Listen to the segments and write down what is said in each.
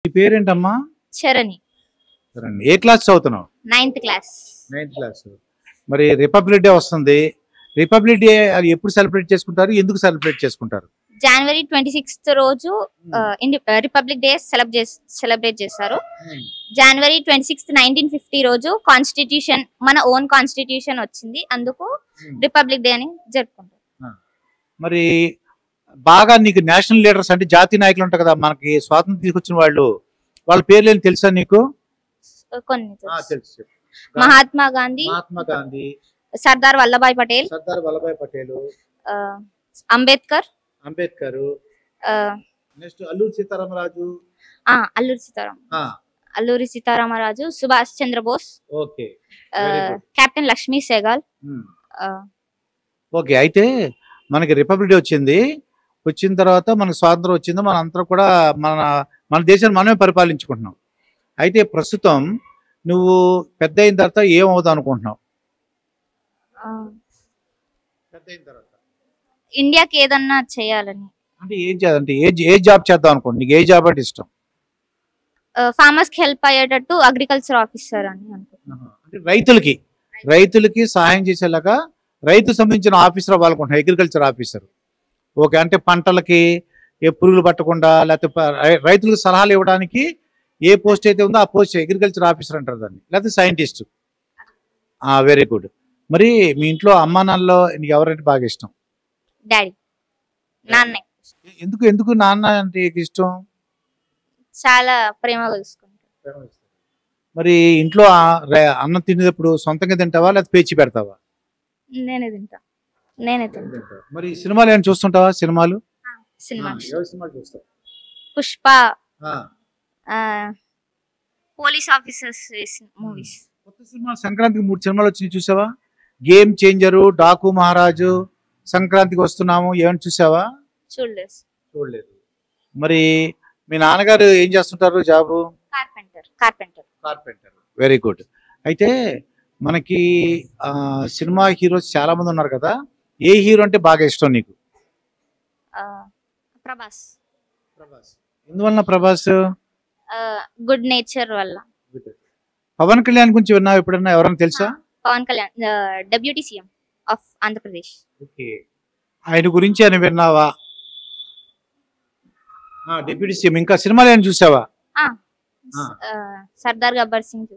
నీ పేరేంటమ్మా? చరణి. సరేండి. ఏ క్లాస్ చదువుతున్నావు? 9th class. 9th class. మరి రిపబ్లిక్ డే వస్తుంది. రిపబ్లిక్ డే అది ఎప్పుడు సెలబ్రేట్ చేసుకుంటారు? ఎందుకు సెలబ్రేట్ చేసుకుంటారు? జనవరి 26th రోజు రిపబ్లిక్ డే సెలబ్రేట్ చేస్తారు. జనవరి 26th 1950 రోజు కాన్స్టిట్యూషన్, మన ఓన్ కాన్స్టిట్యూషన్ వచ్చింది. అందుకు రిపబ్లిక్ డే అని జరుపుకుంటారు. మరి బాగా నీకు నేషనల్ లీడర్స్ అంటే జాతీయ నాయకులు ఉంటారు కదా, మనకి స్వాతంత్రం తీసుకొచ్చిన వాళ్ళు, వాళ్ళ పేర్లు ఏం తెలుసా నీకు? కొన్ని తెలుసు. Mahatma Gandhi, Sardar Vallabhbhai Patel, Ambedkar, next Alluri Sitaramaraju, Alluri Sitaramaraju, Subhash Chandrabose, okay, captain Lakshmi Sehgal. Okay. అయితే మనకి రిపబ్లిక్ డే వచ్చిన తర్వాత మనకు స్వాతంత్రం వచ్చింది. మన అంతా కూడా మన దేశాన్ని మనమే పరిపాలించుకుంటున్నాం. అయితే ప్రస్తుతం నువ్వు పెద్ద అయిన తర్వాత ఏమవుతావు అనుకుంటున్నావు? పెద్ద అయిన తర్వాత ఇండియాకి ఏదన్నా చేయాలని. అంటే ఏం చేయాలంటే ఏ జాబ్ చేద్దాం అనుకోండి? నీకు ఏ జాబ్ అంటే ఇష్టం? ఫార్మర్స్ కి హెల్ప్ అయ్యేటట్టు అగ్రికల్చర్ ఆఫీసర్ అని అనుకుంటున్నాను. అంటే రైతులకి సహాయం చేసేలాగా రైతు సంబంధించిన ఆఫీసర్ అవ్వాలనుకుంటున్నాను, అగ్రికల్చర్ ఆఫీసర్. ఓకే. అంటే పంటలకి ఏ పురుగులు పట్టకుండా, లేకపోతే రైతులకు సలహాలు ఇవ్వడానికి ఏ పోస్ట్ అయితే ఉందో ఆ పోస్ట్ అగ్రికల్చర్ ఆఫీసర్ అంటారు దాన్ని, లేకపోతే సైంటిస్ట్. Very good. మరి మీ ఇంట్లో అమ్మా నాన్నలో నీకు ఎవరంటే బాగా ఇష్టం? డాడీ, నాన్న. ఎందుకు నాన్న అంటే ఇష్టం? చాలా ప్రేమగా చూసుకుంటారు. మరి ఇంట్లో అన్నం తినేటప్పుడు సొంతంగా తింటావా లేకపోతే పేచి పెడతావా? నేనే తింటా. మరి సినిమాలు ఏమైనా చూస్తుంటావా? సినిమాలు చూస్తావు? Pushpa, police officers movies. కొత్త సినిమా సంక్రాంతికి 3 సినిమాలు వచ్చి చూసావా? గేమ్ చేంజరు, డాకు మహారాజు, సంక్రాంతికి వస్తున్నాము, ఏమైనా చూసావా? చూడలేదు. మరి మీ నాన్నగారు ఏం చేస్తుంటారు జాబు? కార్పెంటర్. Very good. అయితే మనకి సినిమా హీరోస్ చాలా మంది ఉన్నారు కదా, ఏ హీరో అంటే బాగా ఇష్టం నీకు? ప్రభాస్. ఎందువల్ల ప్రభాస్? గుడ్ నేచర్ వల్ల. పవన్ కళ్యాణ్ గురించి విన్నావు ఎప్పుడన్నా? ఎవరైనా తెలుసా? Pawan Kalyan deputy CM of Andhra Pradesh. Okay. ఆయన గురించి అని విన్నావా? Deputy CM. ఇంకా సినిమాలు ఏమైనా చూసావా? సర్దార్ గబ్బర్ సింగ్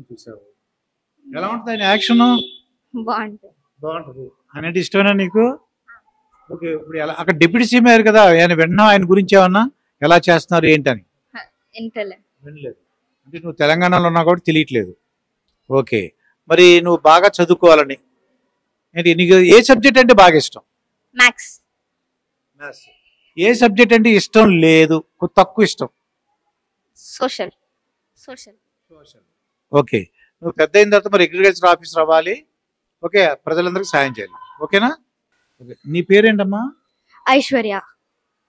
చూసావు. ఎలా ఉంటుంది ఆయన యాక్షన్? బాగుంటుంది. ఆయన అంటే ఇష్టమేనా నీకు? ఓకే. ఇప్పుడు అక్కడ డిప్యూటీ సీఎం అయ్యారు కదా, ఆయన విన్నా ఆయన గురించి ఏమన్నా ఎలా చేస్తున్నారు ఏంటని? వినలేదు. అంటే నువ్వు తెలంగాణలో ఉన్నా కాబట్టి తెలియట్లేదు. ఓకే. మరి నువ్వు బాగా చదువుకోవాలని ఏంటి, నీకు ఏ సబ్జెక్ట్ అంటే బాగా ఇష్టం? మ్యాథ్స్. ఏ సబ్జెక్ట్ అంటే ఇష్టం లేదు, తక్కువ ఇష్టం? సోషల్. ఓకే. నువ్వు పెద్ద అయిన తర్వాత మరి అగ్రికల్చర్ ఆఫీసర్ అవ్వాలి. ఓకే. ప్రజలందరికీ సాయం చేయాలి. ఓకేనా? ఓకే. నీ పేరేంటమ్మా? ఐశ్వర్య.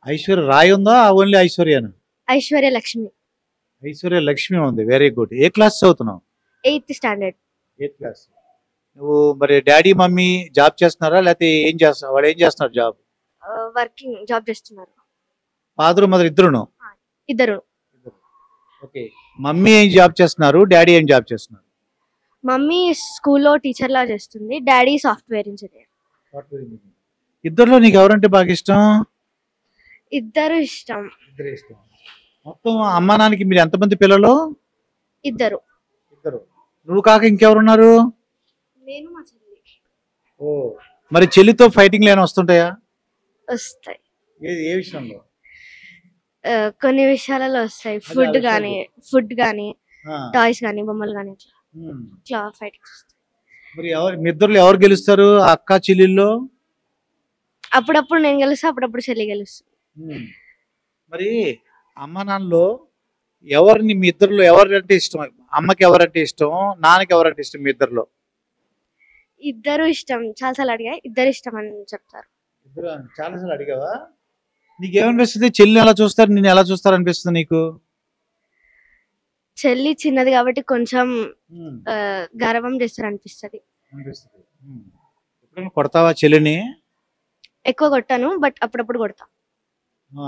ఐశ్వర్య రాయ్ ఉందా? ఓన్లీ ఐశ్వర్యనా? ఐశ్వర్య లక్ష్మి. ఐశ్వర్య లక్ష్మి ఉంది. Very good. ఏ క్లాస్ చదువుతున్నావు? 8th standard. 8th class. నువ్వు మరి డాడీ మమ్మీ జాబ్ చేస్తున్నారా లేకపోతే ఏం చేస్తున్నారు? వాడు ఏం చేస్తున్నారు జాబ్? వర్కింగ్ జాబ్ చేస్తున్నారు. ఫాదర్ మదర్ ఇద్దరును? ఇద్దరు. ఓకే. మమ్మీ ఏం జాబ్ చేస్తున్నారు, డాడీ ఏం జాబ్ చేస్తున్నారు? మమ్మీ స్కూల్లో టీచర్ లా చేస్తుంది, డాడీ సాఫ్ట్వేర్ ఇంజనీర్. ఇద్దరులో నీకు ఎవరంటే బాగా ఇష్టం? ఇద్దరు ఇష్టం. మొత్తం అమ్మా నాన్నకి మీరు ఎంతమంది పిల్లలు? ఇద్దరు. నువ్వు కాక ఇంకెవరున్నారు? నేను, మా చెల్లి. మరి చెల్లితో ఫైటింగ్ లేని వస్తుంటాయా? వస్తాయి. ఏ విషయంలో? కొన్ని విషయాలలో వస్తాయి. ఫుడ్ గానీ టాయ్స్ గానీ బొమ్మలు గానీ ఇట్లా ఫైటింగ్స్ వస్తాయి. మరి మీ ఇద్దరు ఎవరు గెలుస్తారు అక్క చెల్లెల్లో? అప్పుడప్పుడు నేను గెలుస్తా, అప్పుడప్పుడు చెల్లి గెలుస్తుంది. మరి అమ్మ నాన్నలో ఎవరిని మీ ఇద్దరులో ఎవరంటే ఇష్టం? అమ్మకి ఎవరంటే ఇష్టం, నాన్నకి ఎవరంటే ఇష్టం మీ ఇద్దరులో? ఇద్దరు ఇష్టం. చాలాసార్లు అడిగా, ఇద్దరు ఇష్టం అని చెప్తారు. చాలాసార్లు అడిగావా? నీకేమనిపిస్తుంది? చెల్లిని ఎలా చూస్తారు, నేను ఎలా చూస్తారు అనిపిస్తుంది నీకు? చెల్లి చిన్నది కాబట్టి కొంచెం గర్వం చేస్తారు అనిపిస్తుంది. కొడతావా చెల్లిని? ఎక్కువ కొట్టాను, బట్ అప్పుడప్పుడు కొడతా.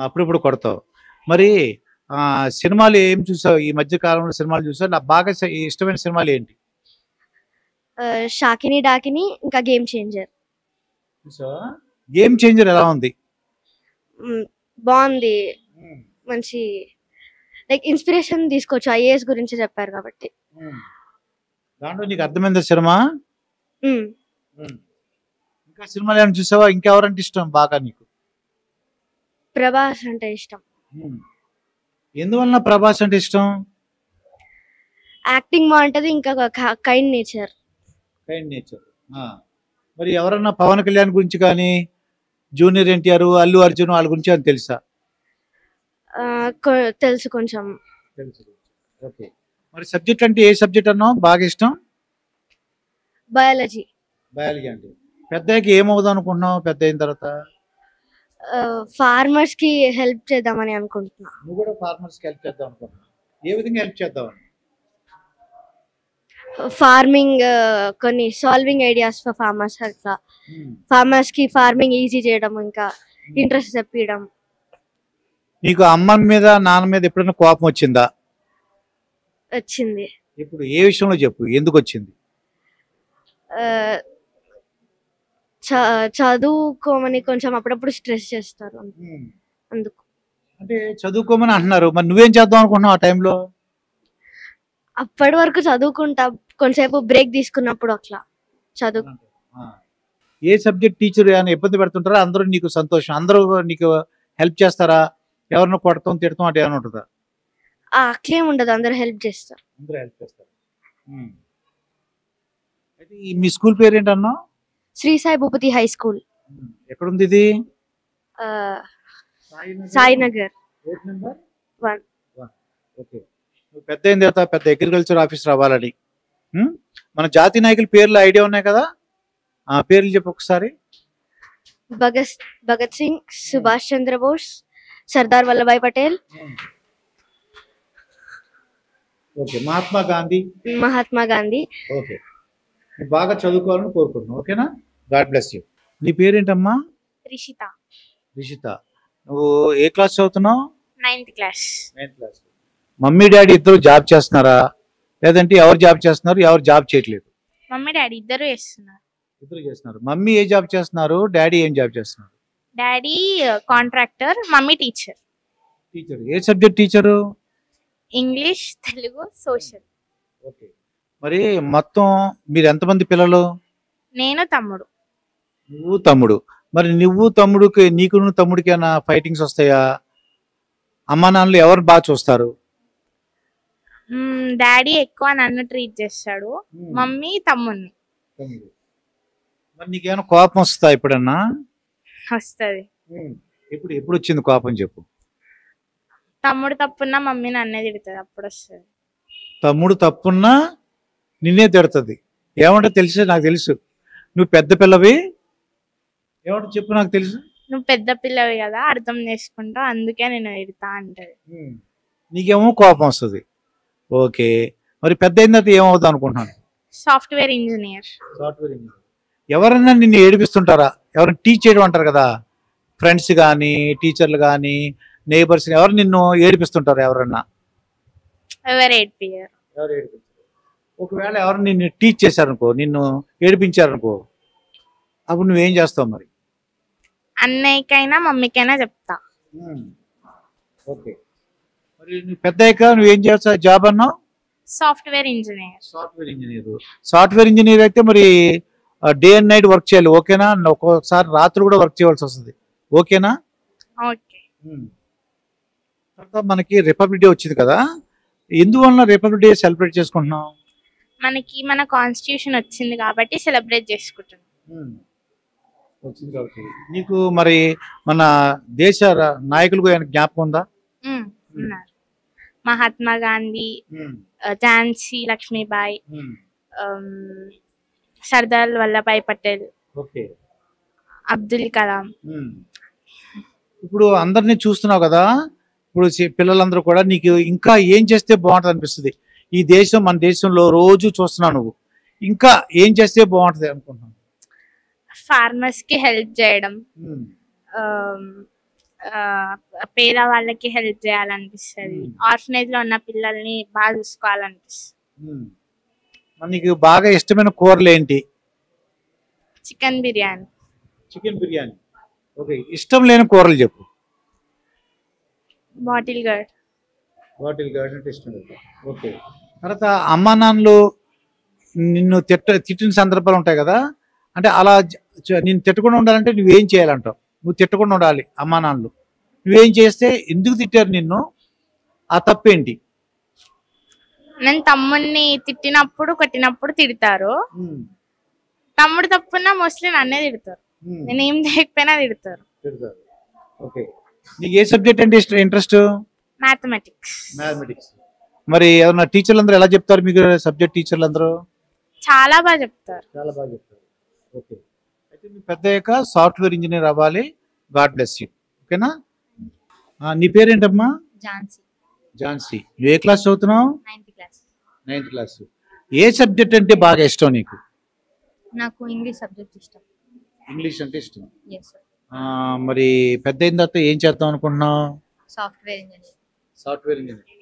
అప్పుడప్పుడు కొడతావు. మరి సినిమాలు ఏం చూసావు ఈ మధ్య కాలంలో? సినిమాలు చూసావు? నాకు బాగా ఇష్టమైన సినిమాలు ఏంటి షాకిని డాకిని ఇంకా గేమ్ చేంజర్. చూసావా? గేమ్ చేంజర్ ఎలా ఉంది? బాగుంది, మంచి లైక్ ఇన్స్పిరేషన్ తీసుకోవచ్చు. ఐఏఎస్ గురించి చెప్పారు కాబట్టి. దాంట్లో నీకు అర్థమైందా సినిమా? మ్మ్. ఇంకా సినిమాలు ఏమైనా చూసావా? ఇంకెవరంటే ఇష్టం బాగా నీకు? ప్రభాస్ అంటే ఇష్టం. ఎందువల్ల ప్రభాస్ అంటే ఇష్టం? యాక్టింగ్ బాగుంటది, ఇంకా కైండ్ నేచర్. Kind nature. మరి ఎవరన్నా పవన్ కళ్యాణ్ గురించి కానీ, జూనియర్ ఎన్టీఆర్, అల్లు అర్జున్ వాళ్ళ గురించి అని తెలుసా? తెలుసు కొంచెం. తెలుసు. ఓకే. మరి సబ్జెక్ట్ అంటే ఏ సబ్జెక్ట్ అన్నావు బాగా ఇష్టం? బయాలజీ. బయాలజీ అంటే పెద్దకి ఏమవుదాం అనుకుంటున్నావు పెద్ద అయిన తర్వాత? ఫార్మర్స్ కి హెల్ప్ చేద్దామని అనుకుంటున్నా. నువ్వు కూడా ఫార్మర్స్ కి హెల్ప్ చేద్దాం అనుకుంటున్నావు. ఏ విధంగా హెల్ప్ చేద్దామని? ఫార్మింగ్, కొన్ని సాల్వింగ్ ఐడియాస్ ఫర్ ఫార్మర్స్, అట్లా ఫార్మర్స్ కి ఫార్మింగ్ ఈజీ చేయడం, ఇంకా ఇంట్రెస్ట్ తెప్పియడం. నీకు అమ్మ మీద నాన్న మీద ఎప్పుడైనా కోపం వచ్చిందా? వచ్చింది. ఇప్పుడు ఏ విషయంలో చెప్పు, ఎందుకు వచ్చింది? చదువుకోమని కొంచెం అప్పుడప్పుడు స్ట్రెస్ చేస్తారు, అందుకు. అంటే చదువుకోమని అంటున్నారు, మరి నువ్వేం చేద్దాం అనుకుంటున్నావు ఆ టైంలో? అప్పటి వరకు చదువుకుంటా, కొంచెంసేపు బ్రేక్ తీసుకున్నప్పుడు అట్లా చదువు. ఏ సబ్జెక్ట్ టీచర్ అని ఇబ్బంది పెడుతుంటారా? అందరూ నీకు సంతోషం, అందరూ నీకు హెల్ప్ చేస్తారా? ఎవరిని కొడతాం తిడతాం అంటే ఏమైనా ఉంటుందా? అట్లేం ఉండదు, అందరూ హెల్ప్ చేస్తారు. అందరూ హెల్ప్ చేస్తారు. అయితే మీ స్కూల్ పేరు ఏంటన్నా? Shri Sai Bhupathi high school. ఎక్కడుంది ఇది? సాయినగర్ 1. ఓకే. పెద్ద అయిన తర్వాత పెద్ద అగ్రికల్చర్ ఆఫీసర్ అవ్వాలని మన జాతీయ నాయకుల పేర్లు ఐడియా ఉన్నాయి కదా, ఆ పేర్లు చెప్పు ఒకసారి. భగత్ సింగ్, సుభాష్ చంద్రబోస్, సర్దార్ వల్లభాయ్ పటేల్, ఓకే, మహాత్మా గాంధీ. మహాత్మా గాంధీ. ఓకే, బాగా చదువుకోవాలని కోరుకుంటున్నాను. ఓకేనా? God bless you. నీ పేరేంటమ్మా? రిషిత. రిషిత, నువ్వు ఏ క్లాస్ చదువుతున్నావు? 9th class. 9th class. Mummy daddy ఇద్దరు జాబ్ చేస్తున్నారా, లేదంటే ఎవరు జాబ్ చేస్తున్నారు, ఎవరు జాబ్ చేయట్లేదు? మమ్మీ డాడీ ఇద్దరు చేస్తున్నారు. ఇద్దరు చేస్తున్నారు. మమ్మీ ఏ జాబ్ చేస్తున్నారు, డాడీ ఏం జాబ్ చేస్తున్నారు? Daddy contractor, mummy teacher. Teacher. ఏ subject teacher? English, Telugu, social. Okay. మరి మొత్తం మీరు ఎంతమంది పిల్లలు? నేను, తమ్ముడు. నువ్వు తమ్ముడు. మరి నువ్వు తమ్ముడికి, నీకు తమ్ముడికి ఏమైనా ఫైటింగ్స్ వస్తాయా? అమ్మా నాన్నలు ఎవరు బాగా చూస్తారు? డాడీ ఎక్కువ నన్ను ట్రీట్ చేస్తాడు, మమ్మీ తమ్ముడిని. మరి నీకేమైనా కోపం వస్తా ఎప్పుడన్నా? వస్తుంది. ఎప్పుడు ఎప్పుడు వచ్చింది కోపం చెప్పు? తమ్ముడు తప్పున్నా మమ్మీ నన్నే తిడుతుంది, అప్పుడు వస్తుంది. తమ్ముడు తప్పున్నా నిన్నే తిడుతుంది. ఏమంటే తెలుసు, నాకు తెలుసు నువ్వు పెద్ద పిల్లవి. ఏమంటే చెప్పు, నాకు తెలుసు. నువ్వు పెద్ద పిల్లవి కదా, అర్థం చేసుకుంటావు, అందుకే నేను తిడతా అంటది. నీకేమో కోపం వస్తుంది. ఓకే. మరి పెద్ద అయిన తర్వాత ఏమవుతావు అనుకుంటున్నాను? Software engineer. Software engineer. ఎవరన్నా నిన్ను ఏడిపిస్తుంటారా? ఎవరైనా టీచ్ చేయడం అంటారు కదా, ఫ్రెండ్స్ కానీ టీచర్లు కానీ నేబర్స్ ఎవరు నిన్ను ఏడిపిస్తుంటారు? ఎవరన్నా? ఎవరు ఏడిపియ్యరు. ఎవరు ఏడిపించారు? ఒకవేళ ఎవరు నిన్ను టీచ్ చేశారనుకో, నిన్ను ఏడిపించారనుకో, అప్పుడు నువ్వేం చేస్తావు మరి? అన్నయ్యకైనా మమ్మీకైనా చెప్తా. ఓకే. మరి నువ్వు పెద్ద అయ్యాక నువ్వేం చేస్తావు జాబ్ అన్నావు? Software engineer. Software engineer. Software engineer అయితే మరి డే అండ్ నైట్ వర్క్ చేయాలి, ఓకేనా? ఒక్కొక్కసారి రాత్రి కూడా వర్క్ చేయవలసి వస్తుంది, ఓకేనా? ఓకే. తర్వాత మనకి రిపబ్లిక్ డే వచ్చింది కదా, ఎందువల్ల రిపబ్లిక్ డే సెలబ్రేట్ చేసుకుంటున్నాం? మనకి మన కాన్స్టిట్యూషన్ వచ్చింది కాబట్టి సెలబ్రేట్ చేసుకుంటున్నాం. వచ్చింది కాబట్టి. నీకు మరి మన దేశ నాయకులకు జ్ఞాపకం ఉందా? ఉన్నారు. మహాత్మా గాంధీ, ఝాన్సీ లక్ష్మీబాయి, సర్దార్ వల్లభాయ్ పటేల్, అబ్దుల్ కలాం. ఇప్పుడు అందరినీ చూస్తున్నావు కదా, ఇప్పుడు పిల్లలందరూ కూడా నీకు ఇంకా ఏం చేస్తే బాగుంటుంది అనిపిస్తుంది? ఈ దేశం, మన దేశంలో రోజు చూస్తున్నావు నువ్వు, ఇంకా ఏం చేస్తే బాగుంటుంది అనుకుంటున్నాను? ఫార్మర్స్ కి హెల్ప్ చేయడం, పేద వాళ్ళకి హెల్ప్ చేయాలనిపిస్తుంది. ఆర్ఫనేజ్ లో ఉన్న పిల్లల్ని బాగా చూసుకోవాలనిపిస్తుంది. మరి నీకు బాగా ఇష్టమైన కూరలు ఏంటి? Chicken biryani. Chicken biryani. Okay, ఇష్టం లేని కూరలు చెప్పు. Bottle gourd. బాటిల్ గార్డ్ అంటే ఇష్టం లేదు. ఓకే, తర్వాత అమ్మా నాన్నలు నిన్ను తిట్టిన సందర్భాలు ఉంటాయి కదా, అంటే అలా నిన్ను తిట్టకుండా ఉండాలంటే నువ్వేం చేయాలంటావు? నువ్వు తిట్టకుండా ఉండాలి అమ్మా నాన్నలు, నువ్వేం చేస్తే ఎందుకు తిట్టారు నిన్ను, ఆ తప్పేంటి? నేను తమ్ముడిని తిట్టినప్పుడు కొట్టినప్పుడు తిడతారు. తమ్ముడు తప్పున్నా మోస్ట్లీ నన్నే తిడతారు. నేను ఏం చేయకపోయినా తిడతారు. ఓకే, నీకు ఏ సబ్జెక్ట్ అంటే ఇంట్రెస్ట్? మ్యాథమెటిక్స్. మరి ఏమన్నా టీచర్లు అందరూ ఎలా చెప్తారు మీకు? సబ్జెక్ట్ టీచర్లు అందరూ చాలా బాగా చెప్తారు. ఓకే, అయితే నువ్వు పెద్దయ్యాక సాఫ్ట్వేర్ ఇంజనీర్ అవ్వాలి. God bless you. ఓకేనా? నీ పేరేంటమ్మా? ఝాన్సీ. ఝాన్సీ. నువ్వు ఏ క్లాస్ చదువుతున్నావు? 9th class. 9th class. ఏ సబ్జెక్ట్ అంటే బాగా ఇష్టం నీకు? నాకు ఇంగ్లీష్ సబ్జెక్ట్ ఇష్టం. ఇంగ్లీష్ అంటే ఇష్టం. yes sir. మరి పెద్ద అయిన తర్వాత ఏం చేద్దాం అనుకుంటున్నావు? Software engineer. Software engineer.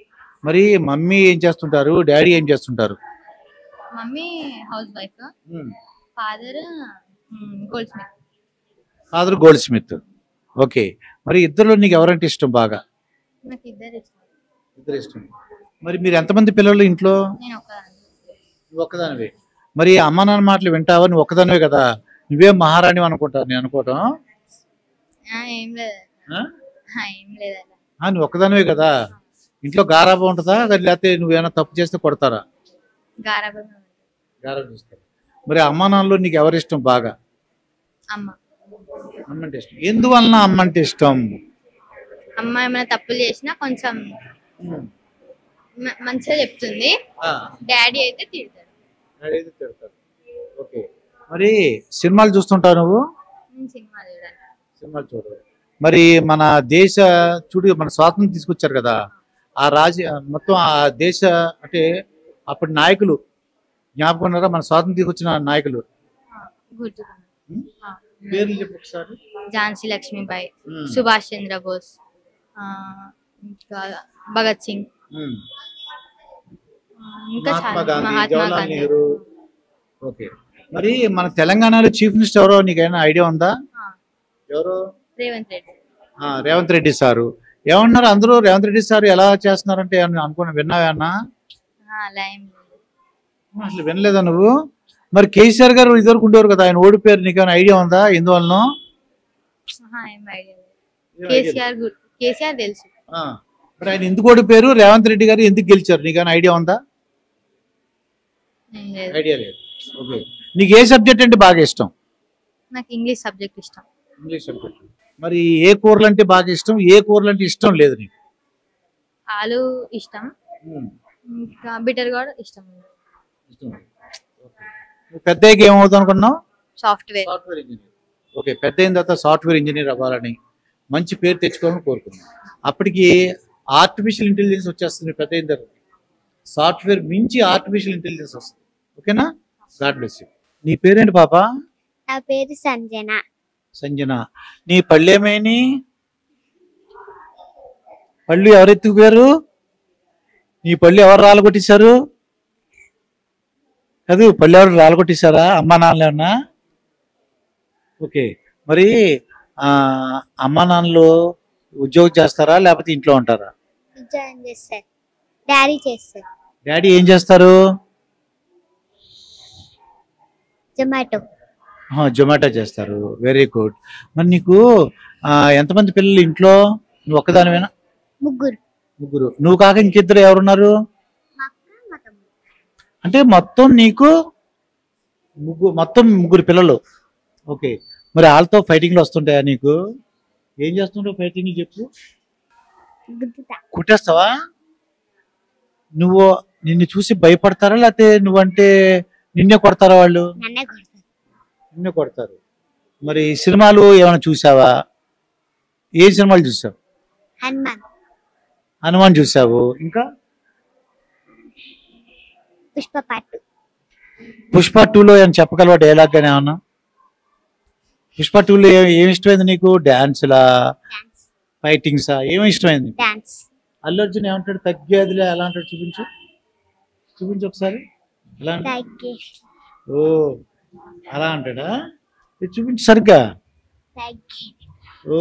మరి మమ్మీ ఏం చేస్తుంటారు, డాడీ ఏం చేస్తుంటారు? Mummy house wife, father gold Smith. Father gold Smith. Okay, మరి ఇద్దరు నీకు ఎవరంటే ఇష్టం బాగా? నాకు ఇద్దరు ఇష్టం. ఇద్దరు ఇష్టం. మరి మీరు ఎంతమంది పిల్లలు ఇంట్లో? నేను ఒక్కదాన్ని. నువ్వు ఒక్కదానివే. మరి అమ్మ నాన్న మాటలు వింటావా? నువ్వు ఒక్కదానివే కదా, నువ్వే మహారాణి అనుకుంటాను నేను అనుకోవటం. ఏం లేదు. ఏం లేదు. నువ్వు ఒక్కదానివే కదా, ఇంట్లో గారాబం ఉంటుందా, లేకపోతే నువ్వేమైనా తప్పు చేస్తే కొడతారా? గారాబం చూస్తారు. మరి అమ్మ నాన్నలో నీకు ఎవరు ఇష్టం బాగా? అమ్మ. అమ్మ అంటే ఇష్టం. ఎందువలన అమ్మ అంటే ఇష్టం? అమ్మ ఏమైనా తప్పులు చేసినా కొంచెం మంచిగా చెప్తుంది. డాడీ అయితే తిడతాడు. ఓకే, మరి సినిమాలు చూస్తుంటావు నువ్వు? సినిమాలు చూడాలి. మరి మన దేశ మన స్వాతంత్రం తీసుకొచ్చారు కదా, ఆ మొత్తం ఆ దేశ అంటే అప్పటి నాయకులు జ్ఞాపకం ఉన్నారా? మన స్వాతంత్రం తీసుకొచ్చిన నాయకులు పేర్లు చెప్పు ఒకసారి. ఝాన్సీ లక్ష్మీబాయి, సుభాష్ చంద్రబోస్, ఇంకా భగత్ సింగ్, ఇంకా మహాత్మా గాంధీ, జవహర్లాల్ నెహ్రూ. ఓకే, మరి మన తెలంగాణలో చీఫ్ మినిస్టర్ ఎవరో నీకైనా ఐడియా ఉందా? ఎవరు? రేవంత్ రెడ్డి. రేవంత్ రెడ్డి సారు. ఏమన్నారు అందరూ? రేవంత్ రెడ్డి సార్ ఎలా చేస్తున్నారంటే అనుకున్నా, విన్నావా? అసలు వినలేదా నువ్వు? మరి కేసీఆర్ గారు ఇదివరకు ఉండేవారు కదా, ఆయన ఓడిపోయారు, నీకేమైనా ఐడియా ఉందా ఎందువల్ల? కేసీఆర్ తెలుసు. మరి ఆయన ఎందుకు ఓడిపోయారు, రేవంత్ రెడ్డి గారు ఎందుకు గెలిచారు, నీకేమైనా ఐడియా ఉందా? ఐడియా లేదు. ఓకే, నీకు ఏ సబ్జెక్ట్ అంటే బాగా ఇష్టం? నాకు ఇంగ్లీష్ సబ్జెక్ట్ ఇష్టం. English subject. మరి ఏ కూరలు అంటే బాగా ఇష్టం, ఏ కూరలు అంటే ఇష్టం లేదు నీకు? ఆలు ఇష్టం, ఇంకా బిటర్ కూడా ఇష్టం. పెద్దయ్యకి ఏమవుతావు అనుకున్నావు? Software engineer. ఓకే, పెద్ద అయిన తర్వాత సాఫ్ట్వేర్ ఇంజనీర్ అవ్వాలని, మంచి పేరు తెచ్చుకోవాలని కోరుకున్నాను. అప్పటికి ఆర్టిఫిషియల్ ఇంటెలిజెన్స్ వచ్చేస్తుంది. పెద్ద అయిన తర్వాత సాఫ్ట్వేర్ మించి ఆర్టిఫిషియల్ ఇంటెలిజెన్స్ వస్తుంది. ఓకేనా? God bless you. నీ పేరేంటి పాప? నా పేరు సంజన. సంజన. నీ పళ్ళేమేని? పళ్ళు ఎవరెత్తుకుపోయారు? నీ పళ్ళు ఎవరు రాలగొట్టేశారు? కాదు, పళ్ళు ఎవరు రాలగొట్టేశారా? అమ్మా నాన్నలేమన్నా? ఓకే, మరి అమ్మా నాన్నలు ఉద్యోగం చేస్తారా లేకపోతే ఇంట్లో ఉంటారా? ఉద్యోగం చేస్తారు. డాడీ చేస్తారు. డాడీ ఏం చేస్తారు? జొమాటో చేస్తారు. Very good. మరి నీకు ఎంతమంది పిల్లలు ఇంట్లో? నువ్వు ఒక్కదానివేనా? ముగ్గురు. నువ్వు కాక ఇంకిద్దరు ఎవరున్నారు? అంటే మొత్తం నీకు ముగ్గురు పిల్లలు. ఓకే, మరి వాళ్ళతో ఫైటింగ్లు వస్తుంటాయా నీకు? ఏం చేస్తుంటావు ఫైటింగ్ చెప్పు? కుట్టేస్తావా? నిన్ను చూసి భయపడతారా లేకపోతే నువ్వంటే నిన్నే కొడతారా వాళ్ళు? నిన్నే కొడతారు. మరి సినిమాలు ఏమైనా చూసావా? ఏ సినిమాలు చూసావు? హనుమాన్ చూసావు. ఇంకా పుష్ప 2లో ఏమైనా చెప్పగలవా డైలాగ్ గానీ ఏమన్నా? పుష్ప 2లో ఏమి ఇష్టమైంది నీకు? డాన్స్లా ఫైటింగ్సా? ఏమి ఇష్టమైంది? డాన్స్. అల్లు అర్జున్ ఏమంటాడు? తగ్గేదిలే ఎలా అంటాడు? చూపించు, చూపించు ఒకసారి. ఎలా అంటాడు? ఓ అలా అంటాడా? చూపించు సరిగ్గా. ఓ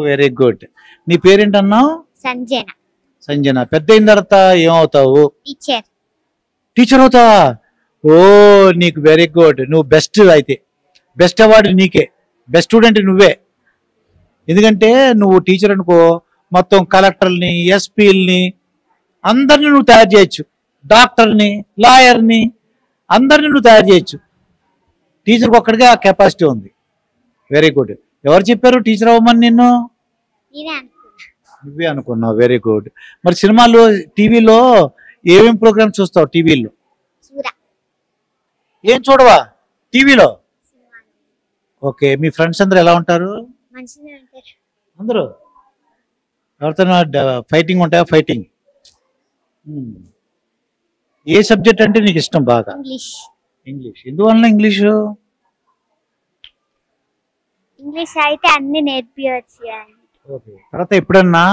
వెరీ గుడ్. నీ పేరేంటన్నావు? సంజన. సంజన. పెద్ద అయిన తర్వాత ఏమవుతావు? టీచర్. టీచర్ అవుతావా? ఓ నీకు వెరీ గుడ్. నువ్వు బెస్ట్. అయితే బెస్ట్ అవార్డు నీకే. బెస్ట్ స్టూడెంట్ నువ్వే. ఎందుకంటే నువ్వు టీచర్ అనుకో, మొత్తం కలెక్టర్ని, ఎస్పీల్ని అందరిని నువ్వు తయారు చేయొచ్చు. డాక్టర్ని, లాయర్ని అందరిని నువ్వు తయారు చేయొచ్చు. టీచర్కి ఒక్కడికే ఆ కెపాసిటీ ఉంది. Very good. ఎవరు చెప్పారు టీచర్ అవ్వమని నిన్ను? నువ్వే అనుకున్నావు. Very good. మరి సినిమాలు, టీవీలో ఏమేం ప్రోగ్రామ్ చూస్తావు? టీవీలో ఏం చూడవా? టీవీలో. ఓకే. మీ ఫ్రెండ్స్ అందరూ ఎలా ఉంటారు? అందరూ ఎవరితో ఫైటింగ్ ఉంటాయా? ఫైటింగ్. ఏ సబ్జెక్ట్ అంటే నీకు ఇష్టం బాగా? ఇంగ్లీష్. ఎందువల్ల ఇంగ్లీషు? ఇంగ్లీష్ అయితే అన్ని నేర్పించవచ్చు. ఓకే. తర్వాత ఎప్పుడన్నా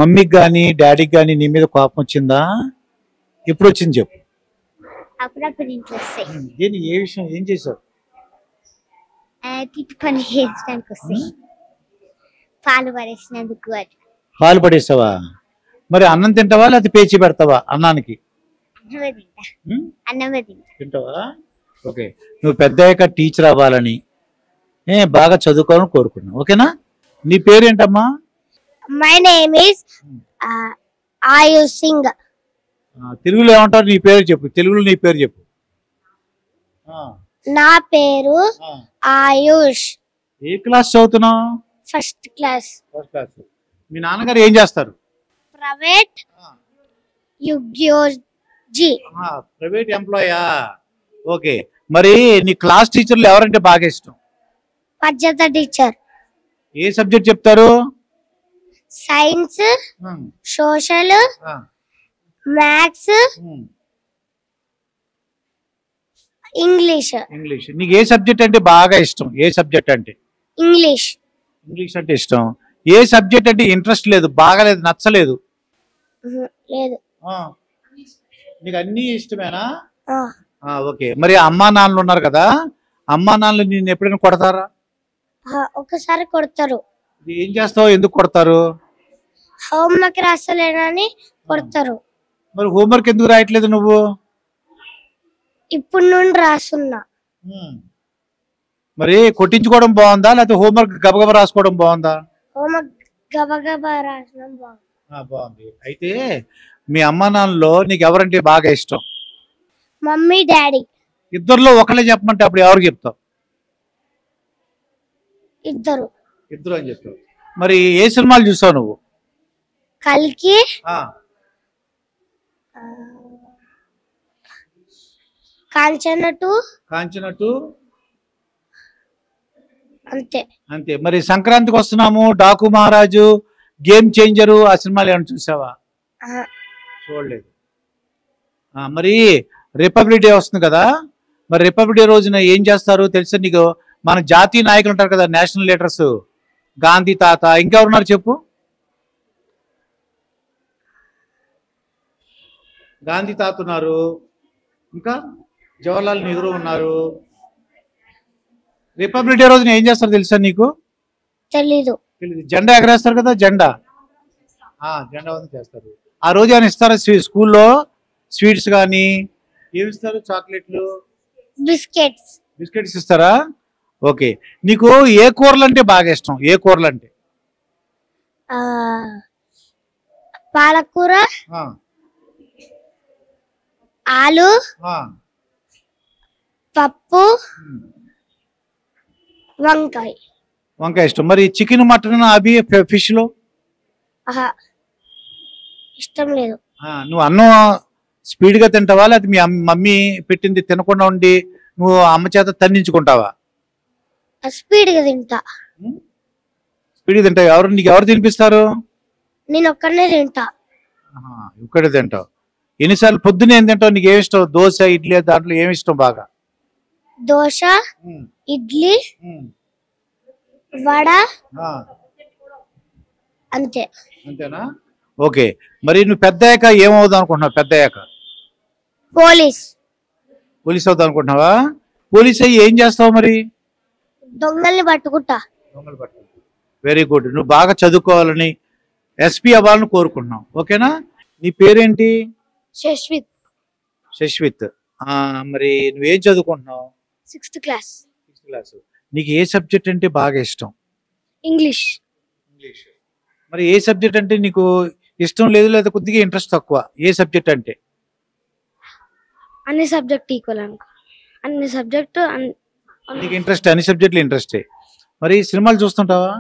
మమ్మీకి కానీ డాడీకి కానీ నీ మీద కోపం వచ్చిందా? ఎప్పుడు వచ్చింది చెప్పు. అప్పుడప్పుడు ఇంట్లో వస్తాయి. దీన్ని ఏ విషయం ఏం చేసావు? తిట్టి పని చేసడానికి వస్తాయి. పాలు పడేసినందుకు. పాలు పడేస్తావా? మరి అన్నం తింటావా లేకపోతే పేచి పెడతావా అన్నానికి? అన్నమే తింటావా? ఓకే. నువ్వు పెద్ద అయ్యాక టీచర్ అవ్వాలని బాగా చదువుకోవాలని కోరుకున్నావు. ఓకేనా? నీ పేరేంటమ్మా? మై నేమ్ ఇస్ ఆయుష్ సింగ్. తెలుగులో ఏమంటారు? నీ పేరు చెప్పు. తెలుగులో నీ పేరు చెప్పు. నా పేరు ఆయుష్. ఏ క్లాస్ చదువుతున్నావు? First class. First class. మీ నాన్నగారు ఏం చేస్తారు? ప్రైవేట్ యుగ్యోజీ. ప్రైవేట్ ఎంప్లాయా? ఓకే. మరి నీ క్లాస్ టీచర్లు ఎవరంటే బాగా ఇష్టం? పద్యత టీచర్. ఏ సబ్జెక్ట్ చెప్తారు? Science, social, maths, English. English. నీకు ఏ సబ్జెక్ట్ అంటే బాగా ఇష్టం? ఏ సబ్జెక్ట్ అంటే? ఇంగ్లీష్. ఇంగ్లీష్ అంటే ఇష్టం. ఏ సబ్జెక్ట్ అంటే ఇంట్రెస్ట్ లేదు, బాగాలేదు, నచ్చలేదు? లేదు. నీకు అన్ని ఇష్టమేనా? ఓకే. మరి అమ్మా నాన్నలు ఉన్నారు కదా, అమ్మా నాన్నలు నిన్ను ఎప్పుడైనా కొడతారా? ఒకసారి కొడతారు. ఏం చేస్తావు? ఎందుకు కొడతారు? హోంవర్క్ రాస్తలేనని కొడతారు. మరి హోంవర్క్ ఎందుకు రాయట్లేదు నువ్వు? ఇప్పుడు నుండి రాస్తున్నా. మరి కొట్టించుకోవడం బాగుందా లేకపోతే హోంవర్క్ గబగబా రాసుకోవడం బాగుందా? హోంవర్క్ గబగబా రాసడం బాగుంది. అయితే మీ అమ్మా నాన్నలో నీకు ఎవరంటే బాగా ఇష్టం? Mummy, daddy. ఇద్దరులో ఒకళ్ళే చెప్పమంటే అప్పుడు ఎవరికి చెప్తావు? ఇద్దరు. ఇద్దరు అని చెప్తావు. మరి ఏ సినిమాలు చూసావు నువ్వు? కల్కి, కాంచన 2. కాంచన 2 అంతే. అంతే. మరి సంక్రాంతికి వస్తున్నాము, డాకు మహారాజు, గేమ్ చేంజరు, ఆ సినిమాలు ఏమైనా చూసావా? చూడలేదు. మరి రిపబ్లిక్ డే వస్తుంది కదా, మరి రిపబ్లిక్ డే రోజున ఏం చేస్తారు తెలుసా నీకు? మన జాతీయ నాయకులు ఉంటారు కదా, నేషనల్ లీడర్స్, గాంధీ తాత, ఇంకెవరున్నారు చెప్పు? గాంధీ తాత ఉన్నారు, ఇంకా జవహర్లాల్ నెహ్రూ ఉన్నారు. రిపబ్లిక్ డే రోజున ఏం చేస్తారు తెలుసా నీకు? తెలీదు. జెండా ఎగరేస్తారు కదా, జెండా వందనం చేస్తారు. ఆ రోజు ఏమైనా ఇస్తారా స్కూల్లో? స్వీట్స్ కానీ ఏమి ఇస్తారు? చాక్లెట్లు, బిస్కెట్స్ ఇస్తారా? ఓకే. నీకు ఏ కూరలు అంటే బాగా ఇష్టం? ఏ కూరలు అంటే? పాలకూర, ఆలు, పప్పు, వంకాయ ఇష్టం. మరి చికెన్, మటన్, అవి ఫిష్ లో ఇష్టం లేదు. నువ్వు అన్నం స్పీడ్ గా తింటావా లేకపోతే మీ మమ్మీ పెట్టింది తినకుండా ఉండి నువ్వు అమ్మ చేత తన్నించుకుంటావా? స్పీడ్ గా తింటా. స్పీడ్ గా తింటావు. నీకు ఎవరు తినిపిస్తారు? నేను ఒక్కనే తింటా. ఒక్కడే తింటావు. ఎన్నిసార్లు? పొద్దున్న ఏం తింటావు? నీకు ఏమి ఇష్టం? దోశ, ఇడ్లీ, దాంట్లో ఏమి ఇష్టం బాగా? దోశ, ఇడ్లీ, వడ, అంతే. అంతేనా? ఓకే. మరి నువ్వు పెద్ద అయ్యాక ఏమవుదాం అనుకుంటున్నావు? పెద్ద అయ్యాక పోలీస్. పోలీస్ అవుదాం అనుకుంటున్నావా? పోలీస్ అయ్యి ఏం చేస్తావు మరి? దొంగల్ని పట్టుకుంటా. Very good. నువ్వు బాగా చదువుకోవాలని, ఎస్పీ అవ్వాలని కోరుకుంటున్నావు. ఓకేనా? నీ పేరేంటి? శశ్విత్. శశ్విత్. మరి నువ్వేం చదువుకుంటున్నావు? 6th class. 6th class. నీకు ఏ సబ్జెక్ట్ అంటే బాగా ఇష్టం? ఇంగ్లీష్. మరి ఏ సబ్జెక్ట్ అంటే నీకు ఇష్టం లేదు, లేదా కొద్దిగా ఇంట్రెస్ట్ తక్కువ? ఏ సబ్జెక్ట్ అంటే? అన్ని సబ్జెక్ట్ ఈక్వల్ అనుకో. అన్ని సబ్జెక్ట్ నీకు ఇంట్రెస్ట్, అన్ని సబ్జెక్టులు ఇంట్రెస్టే. మరి సినిమాలు చూస్తుంటావా?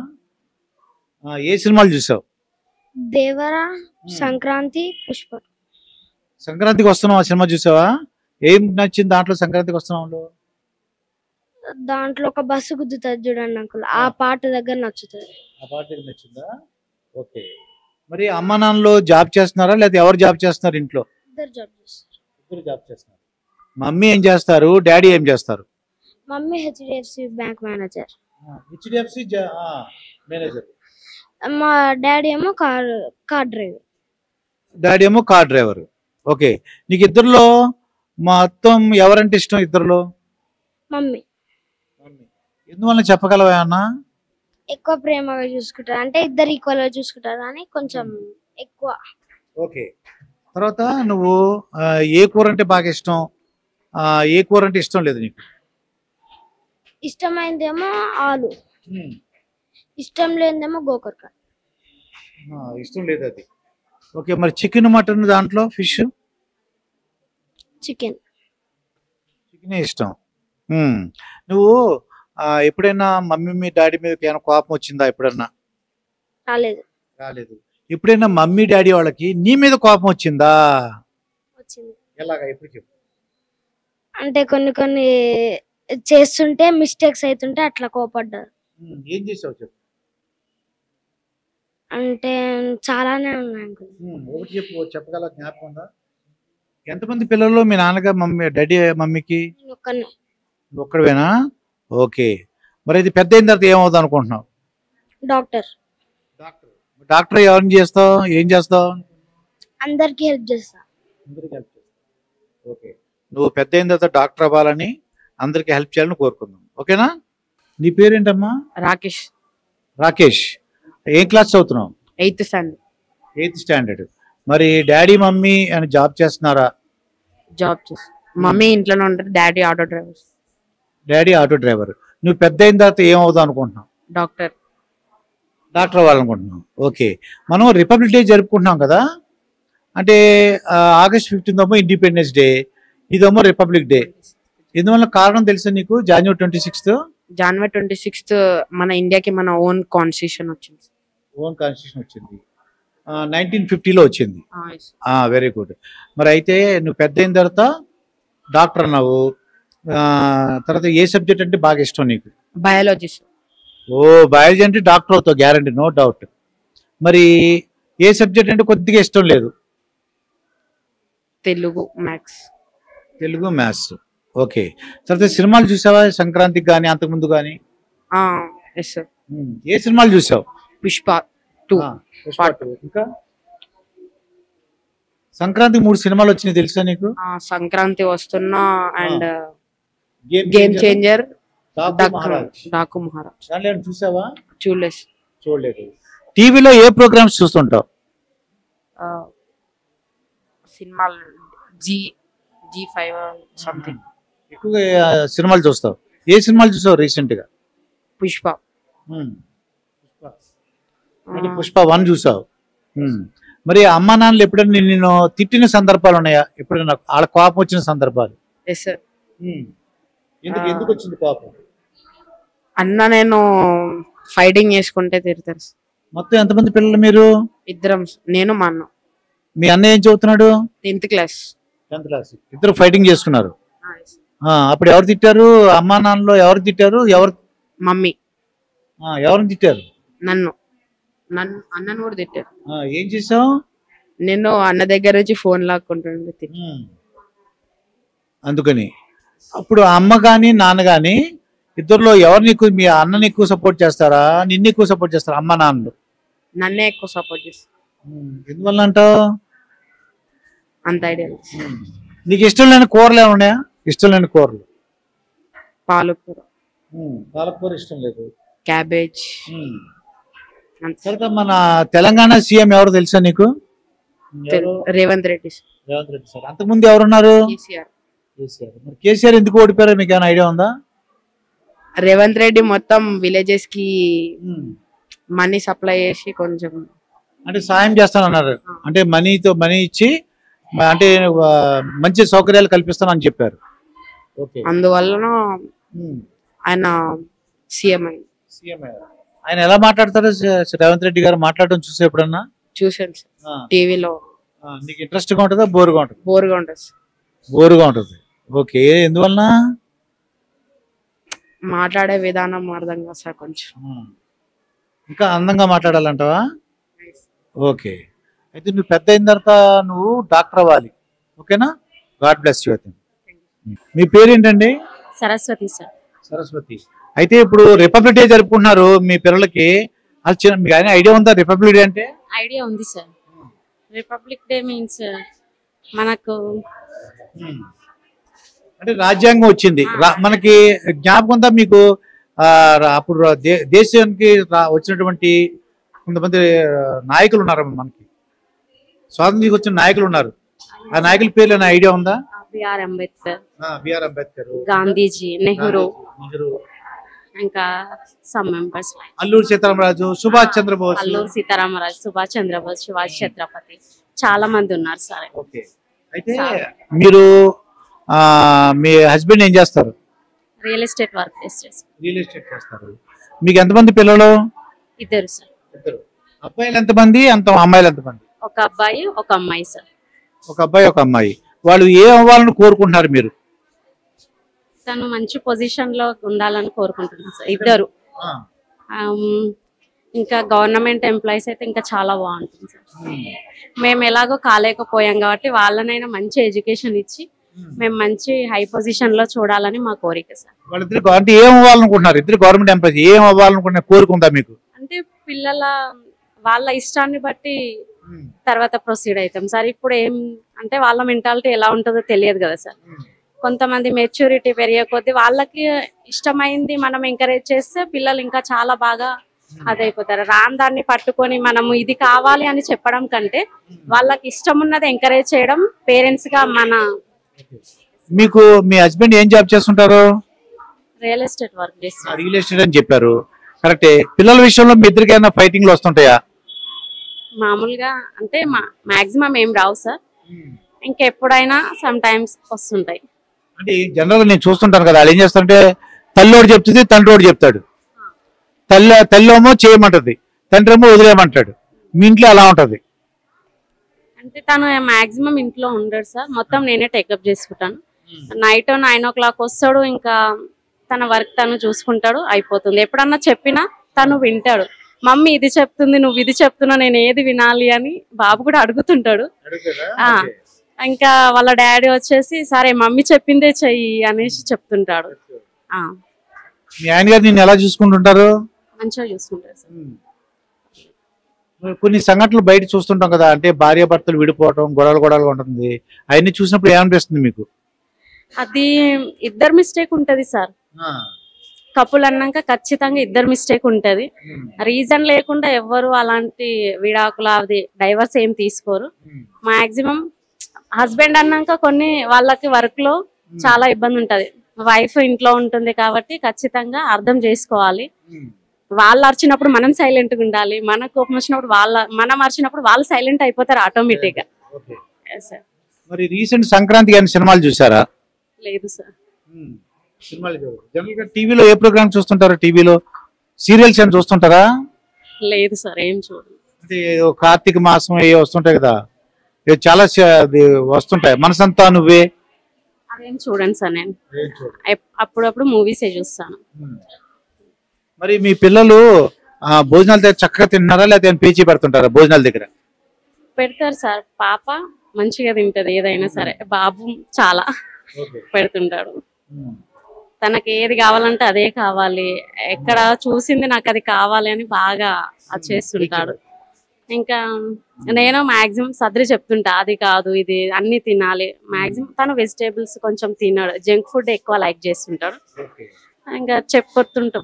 ఏ సినిమాలు చూసావు? దేవరా, సంక్రాంతి, పుష్ప. సంక్రాంతికి వస్తున్నావు, ఆ సినిమా చూసావా? ఏం నచ్చింది దాంట్లో? సంక్రాంతికి వస్తున్నావు దాంట్లో ఒక బస్సు గుద్దుతుంది చూడండి అంకుల్, ఆ పాట దగ్గర నచ్చుతుంది. ఆ పాట నచ్చిందా? ఓకే. మరి అమ్మ నాన్నలో జాబ్ చేస్తున్నారా, లేదా ఎవరు జాబ్ చేస్తున్నారు ఇంట్లో? ఇద్దరు జాబ్ చేస్తారు. ఇద్దరు జాబ్ చేస్తున్నారు. మమ్మీ ఏం చేస్తారు, డాడీ ఏం చేస్తారు? Mummy HDFC bank manager. HDFC manager. మా డాడీ ఏమో కార్ డ్రైవర్. డాడీ ఏమో కార్ డ్రైవర్. ఓకే. నీకు ఇద్దరులో మొత్తం ఎవరంటే ఇష్టం? ఇద్దరులో మమ్మీ. ఎందువల్ల చెప్పగలవా అన్న? ఎక్కువ ప్రేమగా చూసుకుంటారు, అంటే ఇద్దరు ఈక్వల్ గా చూసుకుంటారు అని కొంచెం ఎక్కువ. ఓకే. తర్వాత నువ్వు ఏ కూర అంటే బాగా ఇష్టం, ఏ కూర అంటే ఇష్టం లేదు నీకు? ఇష్టమైందేమో ఆలు, ఇష్టం లేనిదేమో గోకరకాయ. ఇష్టం లేదు అది. ఓకే. మరి చికెన్, మటన్, దాంట్లో ఫిష్? చికెన్. చికెనే ఇష్టం. నువ్వు ఎప్పుడైనా మమ్మీ మీ డాడీ మీద ఏమైనా కోపం వచ్చిందా? ఎప్పుడన్నా? రాలేదు. ఎప్పుడైనా మమ్మీ డాడీ వాళ్ళకి నీ మీద కోపం వచ్చిందా? వచ్చింది. ఎలాగా? ఎప్పుడు చెప్పు. అంటే కొన్ని చేస్తుంటే మిస్టేక్స్ అవుతుంటే అట్లా కోపడ్డారు. ఏం చేసావు చెప్పు. అంటే చాలానే ఉన్నాయి అంకుల్. ఒకటి చెప్పు, చెప్పగల జ్ఞాపకం ఉందా? ఎంతమంది పిల్లలు మీ నాన్నగారు, మమ్మీ, డాడీ, మమ్మీకి? ఒక్కడవేనా? ఓకే. మరి ఇది పెద్ద అయిన తర్వాత ఏమవుదాం అనుకుంటున్నావు? డాక్టర్. డాక్టర్ ఎవరిని చేస్తావు, ఏం చేస్తావు? అందరికి హెల్ప్ చేస్తా. ఓకే. నువ్వు పెద్ద అయిన తర్వాత డాక్టర్ అవ్వాలని, అందరికి హెల్ప్ చేయాలని కోరుకుందాం. ఓకేనా? నీ పేరేంటమ్మా? రాకేష్. రాకేష్. ఏం క్లాస్ చదువుతున్నావు? 8th standard. 8th standard. మరి డాడీ మమ్మీ అని జాబ్ చేస్తున్నారా? జాబ్ చేస్తా. మమ్మీ ఇంట్లోనే ఉంటారు, daddy auto driver. Daddy auto driver. నువ్వు పెద్ద అయిన తర్వాత ఏమవుదాం అనుకుంటున్నావు? డాక్టర్. డాక్టర్ అవ్వాలనుకుంటున్నావు. ఓకే. మనం రిపబ్లిక్ డే జరుపుకుంటున్నాం కదా, అంటే August 15 ఇండిపెండెన్స్ డే, ఇదేమో రిపబ్లిక్ డే. ఎందువల్ల కారణం తెలుసా నీకు? January 26th మన ఇండియాకి మన ఓన్ కాన్స్టిట్యూషన్ వచ్చింది. ఓన్ కాన్స్టిట్యూషన్ వచ్చింది. 1950లో వచ్చింది. Very good. మరి అయితే నువ్వు పెద్ద అయిన తర్వాత డాక్టర్ అన్నావు. తర్వాత ఏ సబ్జెక్ట్ అంటే బాగా ఇష్టం నీకు? బయాలజీ. బయాలజీ అంటే డాక్టర్ అవుతావు గ్యారంటీ, నో డౌట్. మరి ఏ సబ్జెక్ట్ అంటే కొద్దిగా ఇష్టం లేదు? Telugu, maths. Telugu, maths. Okay. తర్వాత సినిమాలు చూసావా సంక్రాంతికి కానీ అంతకుముందు కానీ? ఏ సినిమాలు చూసావు? పుష్ప 2. ఇంకా సంక్రాంతికి 3 సినిమాలు వచ్చినాయి తెలుసా నీకు? సంక్రాంతి వస్తున్నా and game changer, Daaku Maharaj. చూసావా? చూడలేదు. టీవీలో ఏ ప్రోగ్రామ్స్ చూస్తుంటావు? సినిమాలు G5 సంథింగ్. ఎక్కువగా సినిమాలు చూస్తావు. ఏ సినిమాలు చూసావు రీసెంట్ గా? పుష్ప. పుష్ప 1 చూసావు. మరి అమ్మా నాన్నలు ఎప్పుడైనా నిన్ను తిట్టిన సందర్భాలు ఉన్నాయా? ఎప్పుడైనా వాళ్ళ కోపం వచ్చిన సందర్భాలు? ఎందుకు వచ్చింది కోపం? అన్న నేను ఫైటింగ్ చేసుకుంటే తిడతారు. మొత్తం ఎంతమంది పిల్లలు మీరు? 2, నేను మా అన్న. మీ అన్న ఏం చదువుతున్నాడు? 10th class. ఇద్దరు ఫైటింగ్ చేసుకున్నారు. అప్పుడు ఎవరు తిట్టారు? అమ్మా నాన్నలో ఎవరు తిట్టారు? మమ్మీ. ఎవరిని తిట్టారు? అన్నను కూడా తిట్టారు. ఏం చేసావు? నేను అన్న దగ్గర నుంచి ఫోన్ లాక్కుంటుండే. అందుకని అప్పుడు అమ్మ గాని నాన్న గాని ఇద్దరులో ఎవరిని ఎక్కువ, మీ అన్నని ఎక్కువ సపోర్ట్ చేస్తారా, నిన్ను ఎక్కువ సపోర్ట్ చేస్తారా? అమ్మ నాన్నలు నన్నే ఎక్కువ సపోర్ట్ చేస్తారు. ఎందువల్ల అంటావు? అంత ఐడియా లేదు. నీకు ఇష్టం లేని కూరలు ఏమైనా ఉన్నాయా? ఇష్టం లేని కూరలు? పాలకూర, పాలకూర ఇష్టం లేదు. క్యాబేజ్. తర్వాత మన తెలంగాణ సీఎం ఎవరు తెలుసా నీకు? రేవంత్ రెడ్డి. రేవంత్ రెడ్డి సార్. అంతకుముందు ఎవరున్నారు? కేసీఆర్. మరి కేసీఆర్ ఎందుకు ఓడిపోయారో మీకు ఏమైనా ఐడియా ఉందా? రేవంత్ రెడ్డి మొత్తం విలేజెస్ కి మనీ సప్లై చేసి కొంచెం అంటే సాయం చేస్తానన్నారు. అంటే మనీ ఇచ్చి అంటే మంచి సౌకర్యాలు కల్పిస్తానని చెప్పారు. అందువలన ఆయన సీఎం అయింది. ఆయన ఎలా మాట్లాడతారు రేవంత్ రెడ్డి గారు? మాట్లాడడం చూసే ఎప్పుడన్నా? చూసాను సార్ టీవీలో. నీకు ఇంట్రెస్ట్ గా ఉంటుందా బోరుగా ఉంటుంది? బోరుగా ఉంటుంది. బోరుగా ఉంటుంది. ఓకే, ఎందువలన? మాట్లాడే విధానం అర్థం కాదు సార్ కొంచెం. ఇంకా అందంగా మాట్లాడాలంటావా? ఓకే, అయితే నువ్వు పెద్ద అయిన తర్వాత నువ్వు డాక్టర్ అవ్వాలి. ఓకేనా? God bless you. అయితే మీ పేరేంటండి? సరస్వతి సార్. సరస్వతి. అయితే ఇప్పుడు రిపబ్లిక్ డే జరుపుకుంటున్నారు మీ పిల్లలకి. మీకు ఆయన ఐడియా ఉందా రిపబ్లిక్ డే అంటే? ఐడియా ఉంది సార్. రిపబ్లిక్ డే మీన్స్ మనకు అంటే రాజ్యాంగం వచ్చింది మనకి. జ్ఞాపకం ఉందా మీకు? అప్పుడు దేశానికి వచ్చినటువంటి కొంతమంది నాయకులు ఉన్నారు మనకి. స్వాతంత్ర్యం వచ్చిన నాయకులు ఉన్నారు. ఆ నాయకుల పేర్లు ఏమైనా ఐడియా ఉందా? బిఆర్ అంబేద్కర్, గాంధీజీ, నెహ్రూ, ఇంకా సమ్ మెంబర్స్ అల్లూరి సీతారామరాజు, సుభాష్ చంద్రబోస్. అల్లూరి సీతారామరాజు, సుభాష్ చంద్రబోస్, శివాజీ ఛత్రపతి, చాలా మంది ఉన్నారు సార్. ఓకే, అయితే మీరు మీ హస్బెండ్ ఏం చేస్తారు? రియల్ ఎస్టేట్ వర్క్ చేస్తారు. రియల్ ఎస్టేట్ చేస్తారు. మీకు ఎంతమంది పిల్లలు? ఇద్దరు సార్. ఇద్దరు. అబ్బాయిలు ఎంతమంది, అమ్మాయిలు ఎంతమంది? ఒక అబ్బాయి ఒక అమ్మాయి సార్. ఒక అబ్బాయి ఒక అమ్మాయి. వాళ్ళు ఏ అవ్వాలని కోరుకుంటున్నారు మీరు? తను మంచి పొజిషన్ లో ఉండాలని కోరుకుంటున్నాను సార్ ఇద్దరు. ఇంకా గవర్నమెంట్ ఎంప్లాయీస్ అయితే ఇంకా చాలా బాగుంటుంది సార్. మేము ఎలాగో కాలేకపోయాం కాబట్టి వాళ్ళనైనా మంచి ఎడ్యుకేషన్ ఇచ్చి మేము మంచి హై పొజిషన్ లో చూడాలని మా కోరిక సార్. వాళ్ళిద్దరు అంటే ఏం అవ్వాలనుకుంటున్నారు? ఇద్దరు గవర్నమెంట్ ఎంప్లాయీస్ ఏం అవ్వాలనుకుంటున్నారు కోరుకుందా మీకు? అంటే పిల్లల వాళ్ళ ఇష్టాన్ని బట్టి తర్వాత ప్రొసీడ్ అవుతాం సార్. ఇప్పుడు ఏం అంటే వాళ్ళ మెంటాలిటీ ఎలా ఉంటుందో తెలియదు కదా సార్. కొంతమంది మెచ్యూరిటీ పెరిగే కొద్దీ వాళ్ళకి ఇష్టమైంది మనం ఎంకరేజ్ చేస్తే పిల్లలు ఇంకా చాలా బాగా అదైపోతారు. రాని దాన్ని పట్టుకొని మనము ఇది కావాలి అని చెప్పడం కంటే వాళ్ళకి ఇష్టం ఉన్నది ఎంకరేజ్ చేయడం పేరెంట్స్ గా మన. మీకు మీ హస్బెండ్ ఏం జాబ్ చేస్తుంటారు? రియల్ ఎస్టేట్ వర్క్ చేస్తారు. రియల్ ఎస్టేట్ అని చెప్పారు, కరెక్టే. పిల్లల విషయంలో మీ ఇద్దరికి ఏమైనా ఫైటింగ్లు వస్తుంటాయా? మామూలుగా అంటే మాక్సిమం ఏం రావు సార్. ఇంకెప్పుడైనా సమ్ టైమ్స్ వస్తుంటాయి. అంటే జనరల్ గా నేను చూస్తుంటాను కదా, వాళ్ళు ఏం చేస్తారంటే తల్లోడు చెప్తుంది, తండ్రోడు చెప్తాడు. తల్లేమో చేయమంటది, తండ్రి ఏమో వదిలేయమంటాడు. మీ ఇంట్లో అలా ఉంటది? అంటే తను మాక్సిమం ఇంట్లో ఉండడు సార్. మొత్తం నేనే టేకప్ చేసుకుంటాను. నైట్ 9 o'clock వస్తాడు. ఇంకా తన వర్క్ తను చూసుకుంటాడు, అయిపోతుంది. ఎప్పుడన్నా చెప్పినా తను వింటాడు. మమ్మీ ఇది చెప్తుంది, నువ్వు ఇది చెప్తున్నా, నేను ఏది వినాలి అని బాబు కూడా అడుగుతుంటాడు. ఇంకా వాళ్ళ డాడీ వచ్చేసి సరే మమ్మీ చెప్పిందే చెయ్యి అనేసి చెప్తుంటాడు. మీ ఆయన గారు నిన్ను ఎలా చూసుకుంటుంటారు? మంచిగా చూసుకుంటారు సార్. కొన్ని సంఘటనలు బయట చూస్తుంటాం కదా, అంటే భార్య భర్తలు విడిపోవటం, గొడవలుగా ఉంటుంది. అవన్నీ చూసినప్పుడు ఏమనిపిస్తుంది మీకు? అది ఇద్దరు మిస్టేక్ ఉంటది సార్. కపుల్ అన్నాక ఖచ్చితంగా ఇద్దరు మిస్టేక్ ఉంటది. రీజన్ లేకుండా ఎవ్వరు అలాంటి విడాకులు అది డైవర్స్ ఏం తీసుకోరు. మాక్సిమం హస్బెండ్ అన్నాక కొన్ని వాళ్ళకి వర్క్ లో చాలా ఇబ్బంది ఉంటది. వైఫ్ ఇంట్లో ఉంటుంది కాబట్టి ఖచ్చితంగా అర్థం చేసుకోవాలి. వాళ్ళు అరిచినప్పుడు మనం సైలెంట్ గా ఉండాలి. మన కోపం వచ్చినప్పుడు మనం అరిచినప్పుడు వాళ్ళు సైలెంట్ అయిపోతారు ఆటోమేటిక్ గా. మరి రీసెంట్ సంక్రాంతి గారి సినిమాలు చూసారా? లేదు సార్. జనరల్ గా టీవీలో ఏ ప్రోగ్రామ్ చూస్తుంటారు? టీవీలో సీరియల్స్ ఏం చూస్తుంటారా? లేదు సార్, ఏం చూడండి. అంటే కార్తీక మాసం ఏ వస్తుంటాయి కదా, చాలా వస్తుంటాయి. మనసంతా నువ్వే అదేం చూడండి సార్. నేను అప్పుడప్పుడు మూవీసే చూస్తాను. మరి మీ పిల్లలు భోజనాల దగ్గర చక్కగా తింటున్నారా, లేకపోతే పేచీ పెడుతుంటారా భోజనాల దగ్గర? పెడతారు సార్. పాప మంచిగా తింటది ఏదైనా సరే. బాబు చాలా పెడుతుంటాడు. తనకి ఏది కావాలంటే అదే కావాలి. ఎక్కడ చూసింది నాకు అది కావాలి అని బాగా చేస్తుంటాడు. ఇంకా నేను మాక్సిమం సర్ది చెప్తుంటా, అది కాదు ఇది అన్ని తినాలి. మాక్సిమం తను వెజిటేబుల్స్ కొంచెం తినడు, జంక్ ఫుడ్ ఎక్కువ లైక్ చేస్తుంటాడు. ఇంకా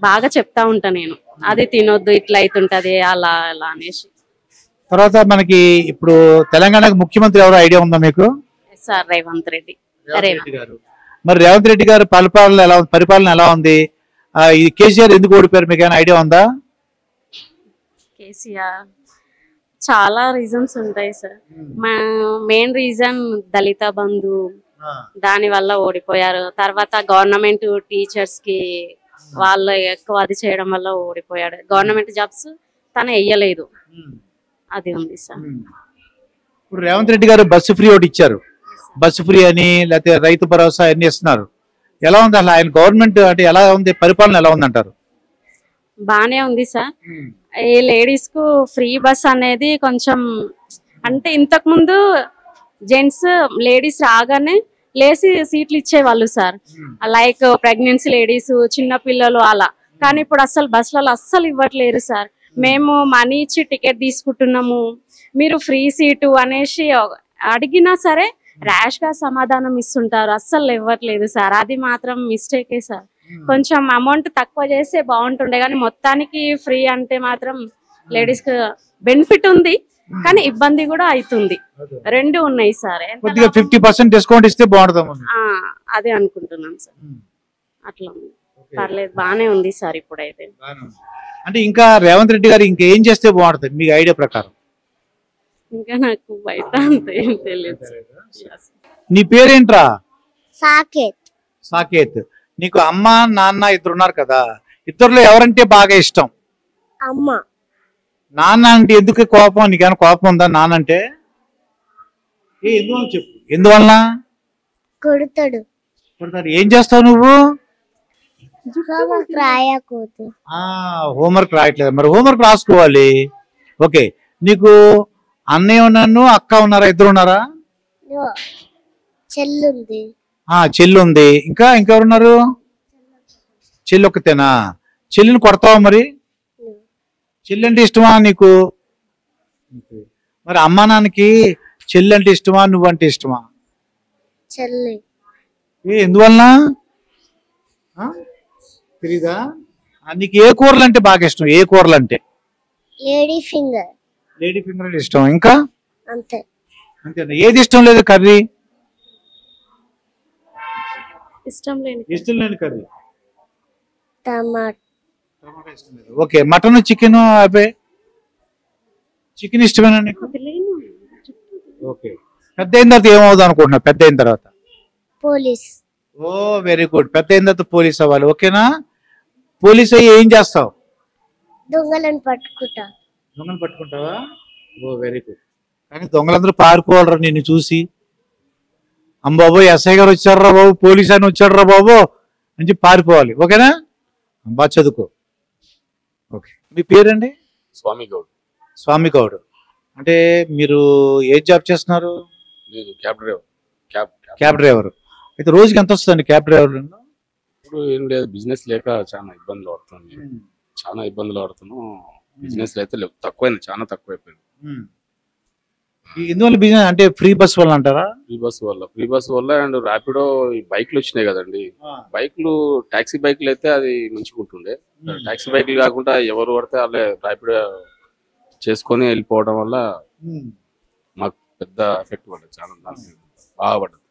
బాగా చెప్తా ఉంటా నేను, అది తినొద్దు ఇట్లా అవుతుంటది అలా అలా అనేసి. తర్వాత మనకి ఇప్పుడు తెలంగాణకు ముఖ్యమంత్రి ఎవరు ఐడియా ఉందా మీకు? సార్ రేవంత్ రెడ్డి. మరి రేవంత్ రెడ్డి గారు పరిపాలన ఎలా ఉంది? ఇది కేసీఆర్ ఎందుకు ఓడిపోయారు మీకు ఏమైనా ఐడియా ఉందా? కేసీఆర్ చాలా రీజన్స్ ఉంటాయి సార్. మెయిన్ రీజన్ దళిత బంధు, దాని వల్ల ఓడిపోయారు. తర్వాత గవర్నమెంట్ టీచర్స్ కి వాళ్ళు ఎక్కువ అది చేయడం వల్ల ఓడిపోయాడు. గవర్నమెంట్ జాబ్స్ తను వెయ్యలేదు, అది ఉంది సార్. ఇప్పుడు రేవంత్ రెడ్డి గారు బస్సు ఫ్రీ ఒకటి ఇచ్చారు, బస్సు ఫ్రీ అని, లేకపోతే రైతు భరోసా అన్ని ఇస్తున్నారు. ఎలా ఉంది అసలు ఆయన గవర్నమెంట్ అంటే ఎలా ఉంది, పరిపాలన ఎలా ఉంది అంటారు? బానే ఉంది సార్. ఈ లేడీస్ కు ఫ్రీ బస్ అనేది కొంచెం అంటే ఇంతకు ముందు జెంట్స్ లేడీస్ రాగానే లేసి సీట్లు ఇచ్చేవాళ్ళు సార్, లైక్ ప్రెగ్నెన్సీ లేడీస్, చిన్న పిల్లలు అలా. కానీ ఇప్పుడు అసలు బస్సులలో అస్సలు ఇవ్వట్లేరు సార్. మేము మనీ ఇచ్చి టికెట్ తీసుకుంటున్నాము, మీరు ఫ్రీ సీటు అనేసి అడిగినా సరే ర్యాష్ గా సమాధానం ఇస్తుంటారు, అస్సలు ఇవ్వట్లేదు సార్. అది మాత్రం మిస్టేకే సార్. కొంచెం అమౌంట్ తక్కువ చేస్తే బాగుంటుండే, కానీ మొత్తానికి ఫ్రీ అంటే మాత్రం లేడీస్ కి బెనిఫిట్ ఉంది కానీ ఇబ్బంది కూడా అవుతుంది. రెండు ఉన్నాయి సార్. 50% డిస్కౌంట్ ఇస్తే బాగుంటుంది, అదే అనుకుంటున్నాం సార్. అట్లా పర్లేదు, బానే ఉంది సార్ ఇప్పుడైతే. అంటే ఇంకా రేవంత్ రెడ్డి గారు ఇంకా ఏం చేస్తే బాగుంటుంది మీ ఐడియా ప్రకారం? ఇంకా నాకు బయట అంత ఏం తెలియదు. నీ పేరేంట్రా? సాకేత్. సాకేత్. నీకు అమ్మ నాన్న ఇద్దరు ఉన్నారు కదా, ఇద్దరులో ఎవరంటే బాగా ఇష్టం? అమ్మ. నాన్న అంటే ఎందుకు కోపం? నీకేమైనా కోపం ఉందా నాన్న అంటే? ఎందువల్ల చెప్పు, ఎందువల్ల? కొడతాడు. ఏం చేస్తావు నువ్వు? హోంవర్క్ రాయట్లేదు, మరి హోంవర్క్ రాసుకోవాలి. ఓకే, నీకు అన్నయ్య నన్ను అక్క ఉన్నారా? ఇద్దరు ఉన్నారా? చెల్లుంది. చెల్లి ఉంది. ఇంకా ఇంకెవరున్నారు? చెల్లి ఒక్కతేనా? చెల్లిని కొడతావా మరి? చెల్లి అంటే ఇష్టమా నీకు? మరి అమ్మా నాన్నకి చెల్లి అంటే ఇష్టమా, నువ్వంటే ఇష్టమా? చెల్లి. ఎందువలన తెలీదా? నీకు ఏ కూరలు అంటే బాగా ఇష్టం? ఏ కూరలు అంటే? Lady finger. లేడీ ఫింగర్ అంటే ఇష్టం. ఇంకా అంతే. అంతేనా? ఏది ఇష్టం లేదు కర్రీ? ఇష్టం లేని కర్రీ టమాటా ఇష్టం లేదు. ఓకే, మటన్ చికెన్ అవే? చికెన్ ఇష్టమేనా నీకు? ఓకే, పెద్ద అయిన తర్వాత ఏమవుదాం అనుకుంటున్నావు? పెద్ద అయిన తర్వాత పోలీస్. ఓ వెరీ గుడ్. పెద్ద అయిన తర్వాత పోలీస్ అవ్వాలి. ఓకేనా? పోలీస్ అయ్యి ఏం చేస్తావు? దొంగలను పట్టుకుంటా. దొంగలు పట్టుకుంటావా? ఓ వెరీ గుడ్. కానీ దొంగలందరూ పారిపోవాలరా నిన్ను చూసి. అమ్మాబో ఎస్ఐ గారు వచ్చారా బాబు, పోలీస్ అని వచ్చాడరా బాబు అని చెప్పి పారిపోవాలి. ఓకేనా? బాగా చదువుకో. ఓకే, మీ పేరండి? స్వామి గౌడ్. స్వామి గౌడ్ అంటే మీరు ఏ జాబ్ చేస్తున్నారు? Cab driver. అయితే రోజుకి ఎంత వస్తుంది క్యాబ్ డ్రైవర్? ఇప్పుడు ఏం లేదు, బిజినెస్ లేక చాలా ఇబ్బందులు పడుతున్నాం. బిజినెస్ అయితే తక్కువైంది, చాలా తక్కువైపోయింది. ఎందువల్ల బిజినెస్ అంటే ఫ్రీ బస్ వల్ల అంటారా? ఫ్రీ బస్ వల్ల అండ్ ర్యాపిడో బైక్లు వచ్చినాయి కదండి. బైక్లు టాక్సీ బైక్లు అయితే అది మంచిగా ఉంటుండే. టాక్సీ బైక్లు కాకుండా ఎవరు పడితే వాళ్ళే ర్యాపిడో చేసుకొని వెళ్ళిపోవడం వల్ల మాకు పెద్ద ఎఫెక్ట్ పడ్డది, చాలా బాగా పడ్డది.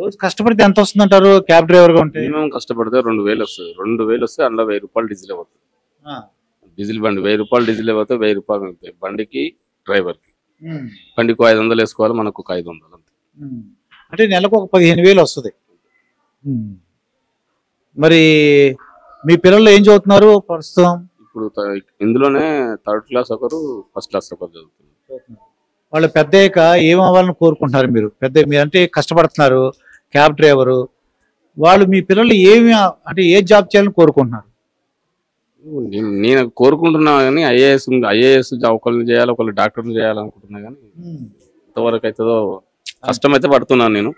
రోజు కష్టపడితే ఎంత వస్తుంది అంటారు క్యాబ్ డ్రైవర్ గా ఉంటే? మినిమం కష్టపడితే 2000 వస్తుంది. 2000 వస్తే అందులో 1000 రూపాయలు డీజిల్ అవుతుంది. డీజిల్ బండి 1000 రూపాయలు డీజిల్ అయిపోతే 1000 రూపాయలు అవుతాయి బండికి, డ్రైవర్ కి. బండికి 500 వేసుకోవాలి, మనకు 500 అంతే. అంటే నెలకు ఒక 15,000 వస్తుంది. మరి మీ పిల్లలు ఏం చదువుతున్నారు ప్రస్తుతం? ఇప్పుడు ఇందులోనే 3rd క్లాస్ ఒకరు, 1st క్లాస్ ఒకరు చదువుతున్నారు. వాళ్ళు పెద్ద అయ్యాక ఏం అవ్వాలని కోరుకుంటున్నారు మీరు? మీరు అంటే కష్టపడుతున్నారు, క్యాబ్ డ్రైవరు. వాళ్ళు మీ పిల్లలు ఏమి అంటే ఏ జాబ్ చేయాలని కోరుకుంటున్నారు? నేను కోరుకుంటున్నా కానీ ఐఏఎస్ ఒకరిని చేయాలి, ఒకళ్ళు డాక్టర్ని చేయాలనుకుంటున్నా కానీ ఎంతవరకు అవుతుందో కష్టం అయితే పడుతున్నాను నేను.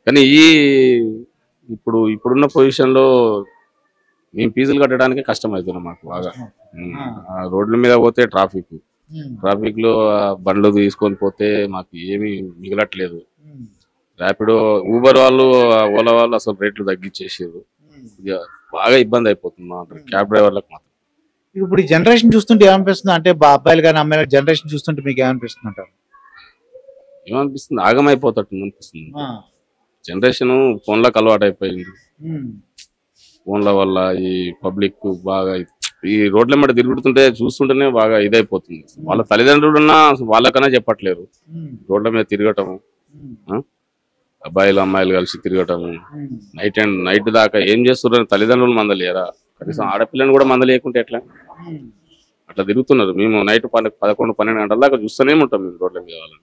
కానీ ఇప్పుడున్న పొజిషన్ లో మేము ఫీజులు కట్టడానికి కష్టం అవుతున్నాం మాకు బాగా. రోడ్ల మీద పోతే ట్రాఫిక్, ట్రాఫిక్ లో బండ్లు తీసుకొని పోతే మాకు ఏమీ మిగలట్లేదు. ర్యాపిడో ఊబర్ వాళ్ళు ఓలా వాళ్ళు అసలు రేట్లు తగ్గించేసారు. ఇక బాగా ఇబ్బంది అయిపోతుంది మా క్యాబ్ డ్రైవర్లకు మాత్రం. ఇప్పుడు ఈ జనరేషన్ చూస్తుంటే ఏమనిపిస్తుంది అంటే అబ్బాయిలు కానీ అమ్మాయిల జనరేషన్ చూస్తుంటే మీకు ఏమనిపిస్తుంది అంటారు? ఏమనిపిస్తుంది, ఆగమైపోతట్టు అనిపిస్తుంది. జనరేషన్ ఫోన్లకు అలవాటు అయిపోయింది. ఫోన్ల వల్ల ఈ పబ్లిక్ బాగా ఈ రోడ్ల మీద తిరుగుతుంటే చూస్తుంటేనే బాగా ఇదైపోతుంది. వాళ్ళ తల్లిదండ్రులున్నా వాళ్ళకన్నా చెప్పట్లేరు. రోడ్ల మీద తిరగటం, అబ్బాయిలు అమ్మాయిలు కలిసి తిరగటం, నైట్ దాకా ఏం చేస్తున్నారు తల్లిదండ్రులు మందలేరా? కనీసం ఆడపిల్లని కూడా మందలేకుంటే ఎట్లా? అట్లా తిరుగుతున్నారు. మేము నైట్ 11-12 గంటల దాకా చూస్తూనే ఉంటాం మేము రోడ్ల మీద. వాళ్ళని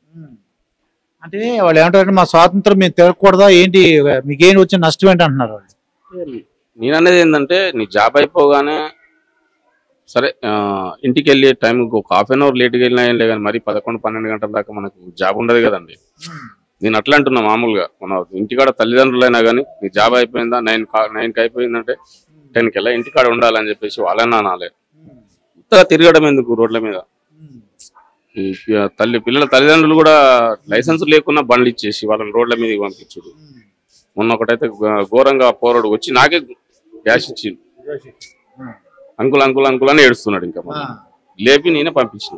అంటే వాళ్ళు ఏమంటారంటే మా స్వాతంత్రం మేము తిరగకూడదా ఏంటి, మీకేం వచ్చిన నష్టం ఏంటి అంటున్నారు వాళ్ళు. నేను అనేది ఏంటంటే నీ జాబ్ అయిపోగానే సరే ఇంటికి వెళ్ళే టైంకి ఒక హాఫ్ అన్ అవర్ లేట్గా వెళ్ళినా ఏం లేదు, కానీ మరి 11-12 గంటల దాకా మనకు జాబ్ ఉండదు కదండి. నేను అట్లా అంటున్నా. మామూలుగా మన ఇంటికాడ తల్లిదండ్రులైనా కానీ నీ జాబ్ అయిపోయిందా 9కి అయిపోయిందంటే 10కి వెళ్ళా ఇంటికాడ ఉండాలని చెప్పేసి వాళ్ళని అనాలి. కొత్తగా తిరగడం ఎందుకు రోడ్ల మీద? పిల్లల తల్లిదండ్రులు కూడా లైసెన్స్ లేకున్నా బండ్లు ఇచ్చేసి వాళ్ళని రోడ్ల మీదకి పంపించుడు. మొన్న ఒకటైతే ఘోరంగా పోరాడు వచ్చి నాకే గ్యాస్ ఇచ్చి అంకుల్ అని ఏడుస్తున్నాడు. ఇంకా లేపి నేనే పంపించిన.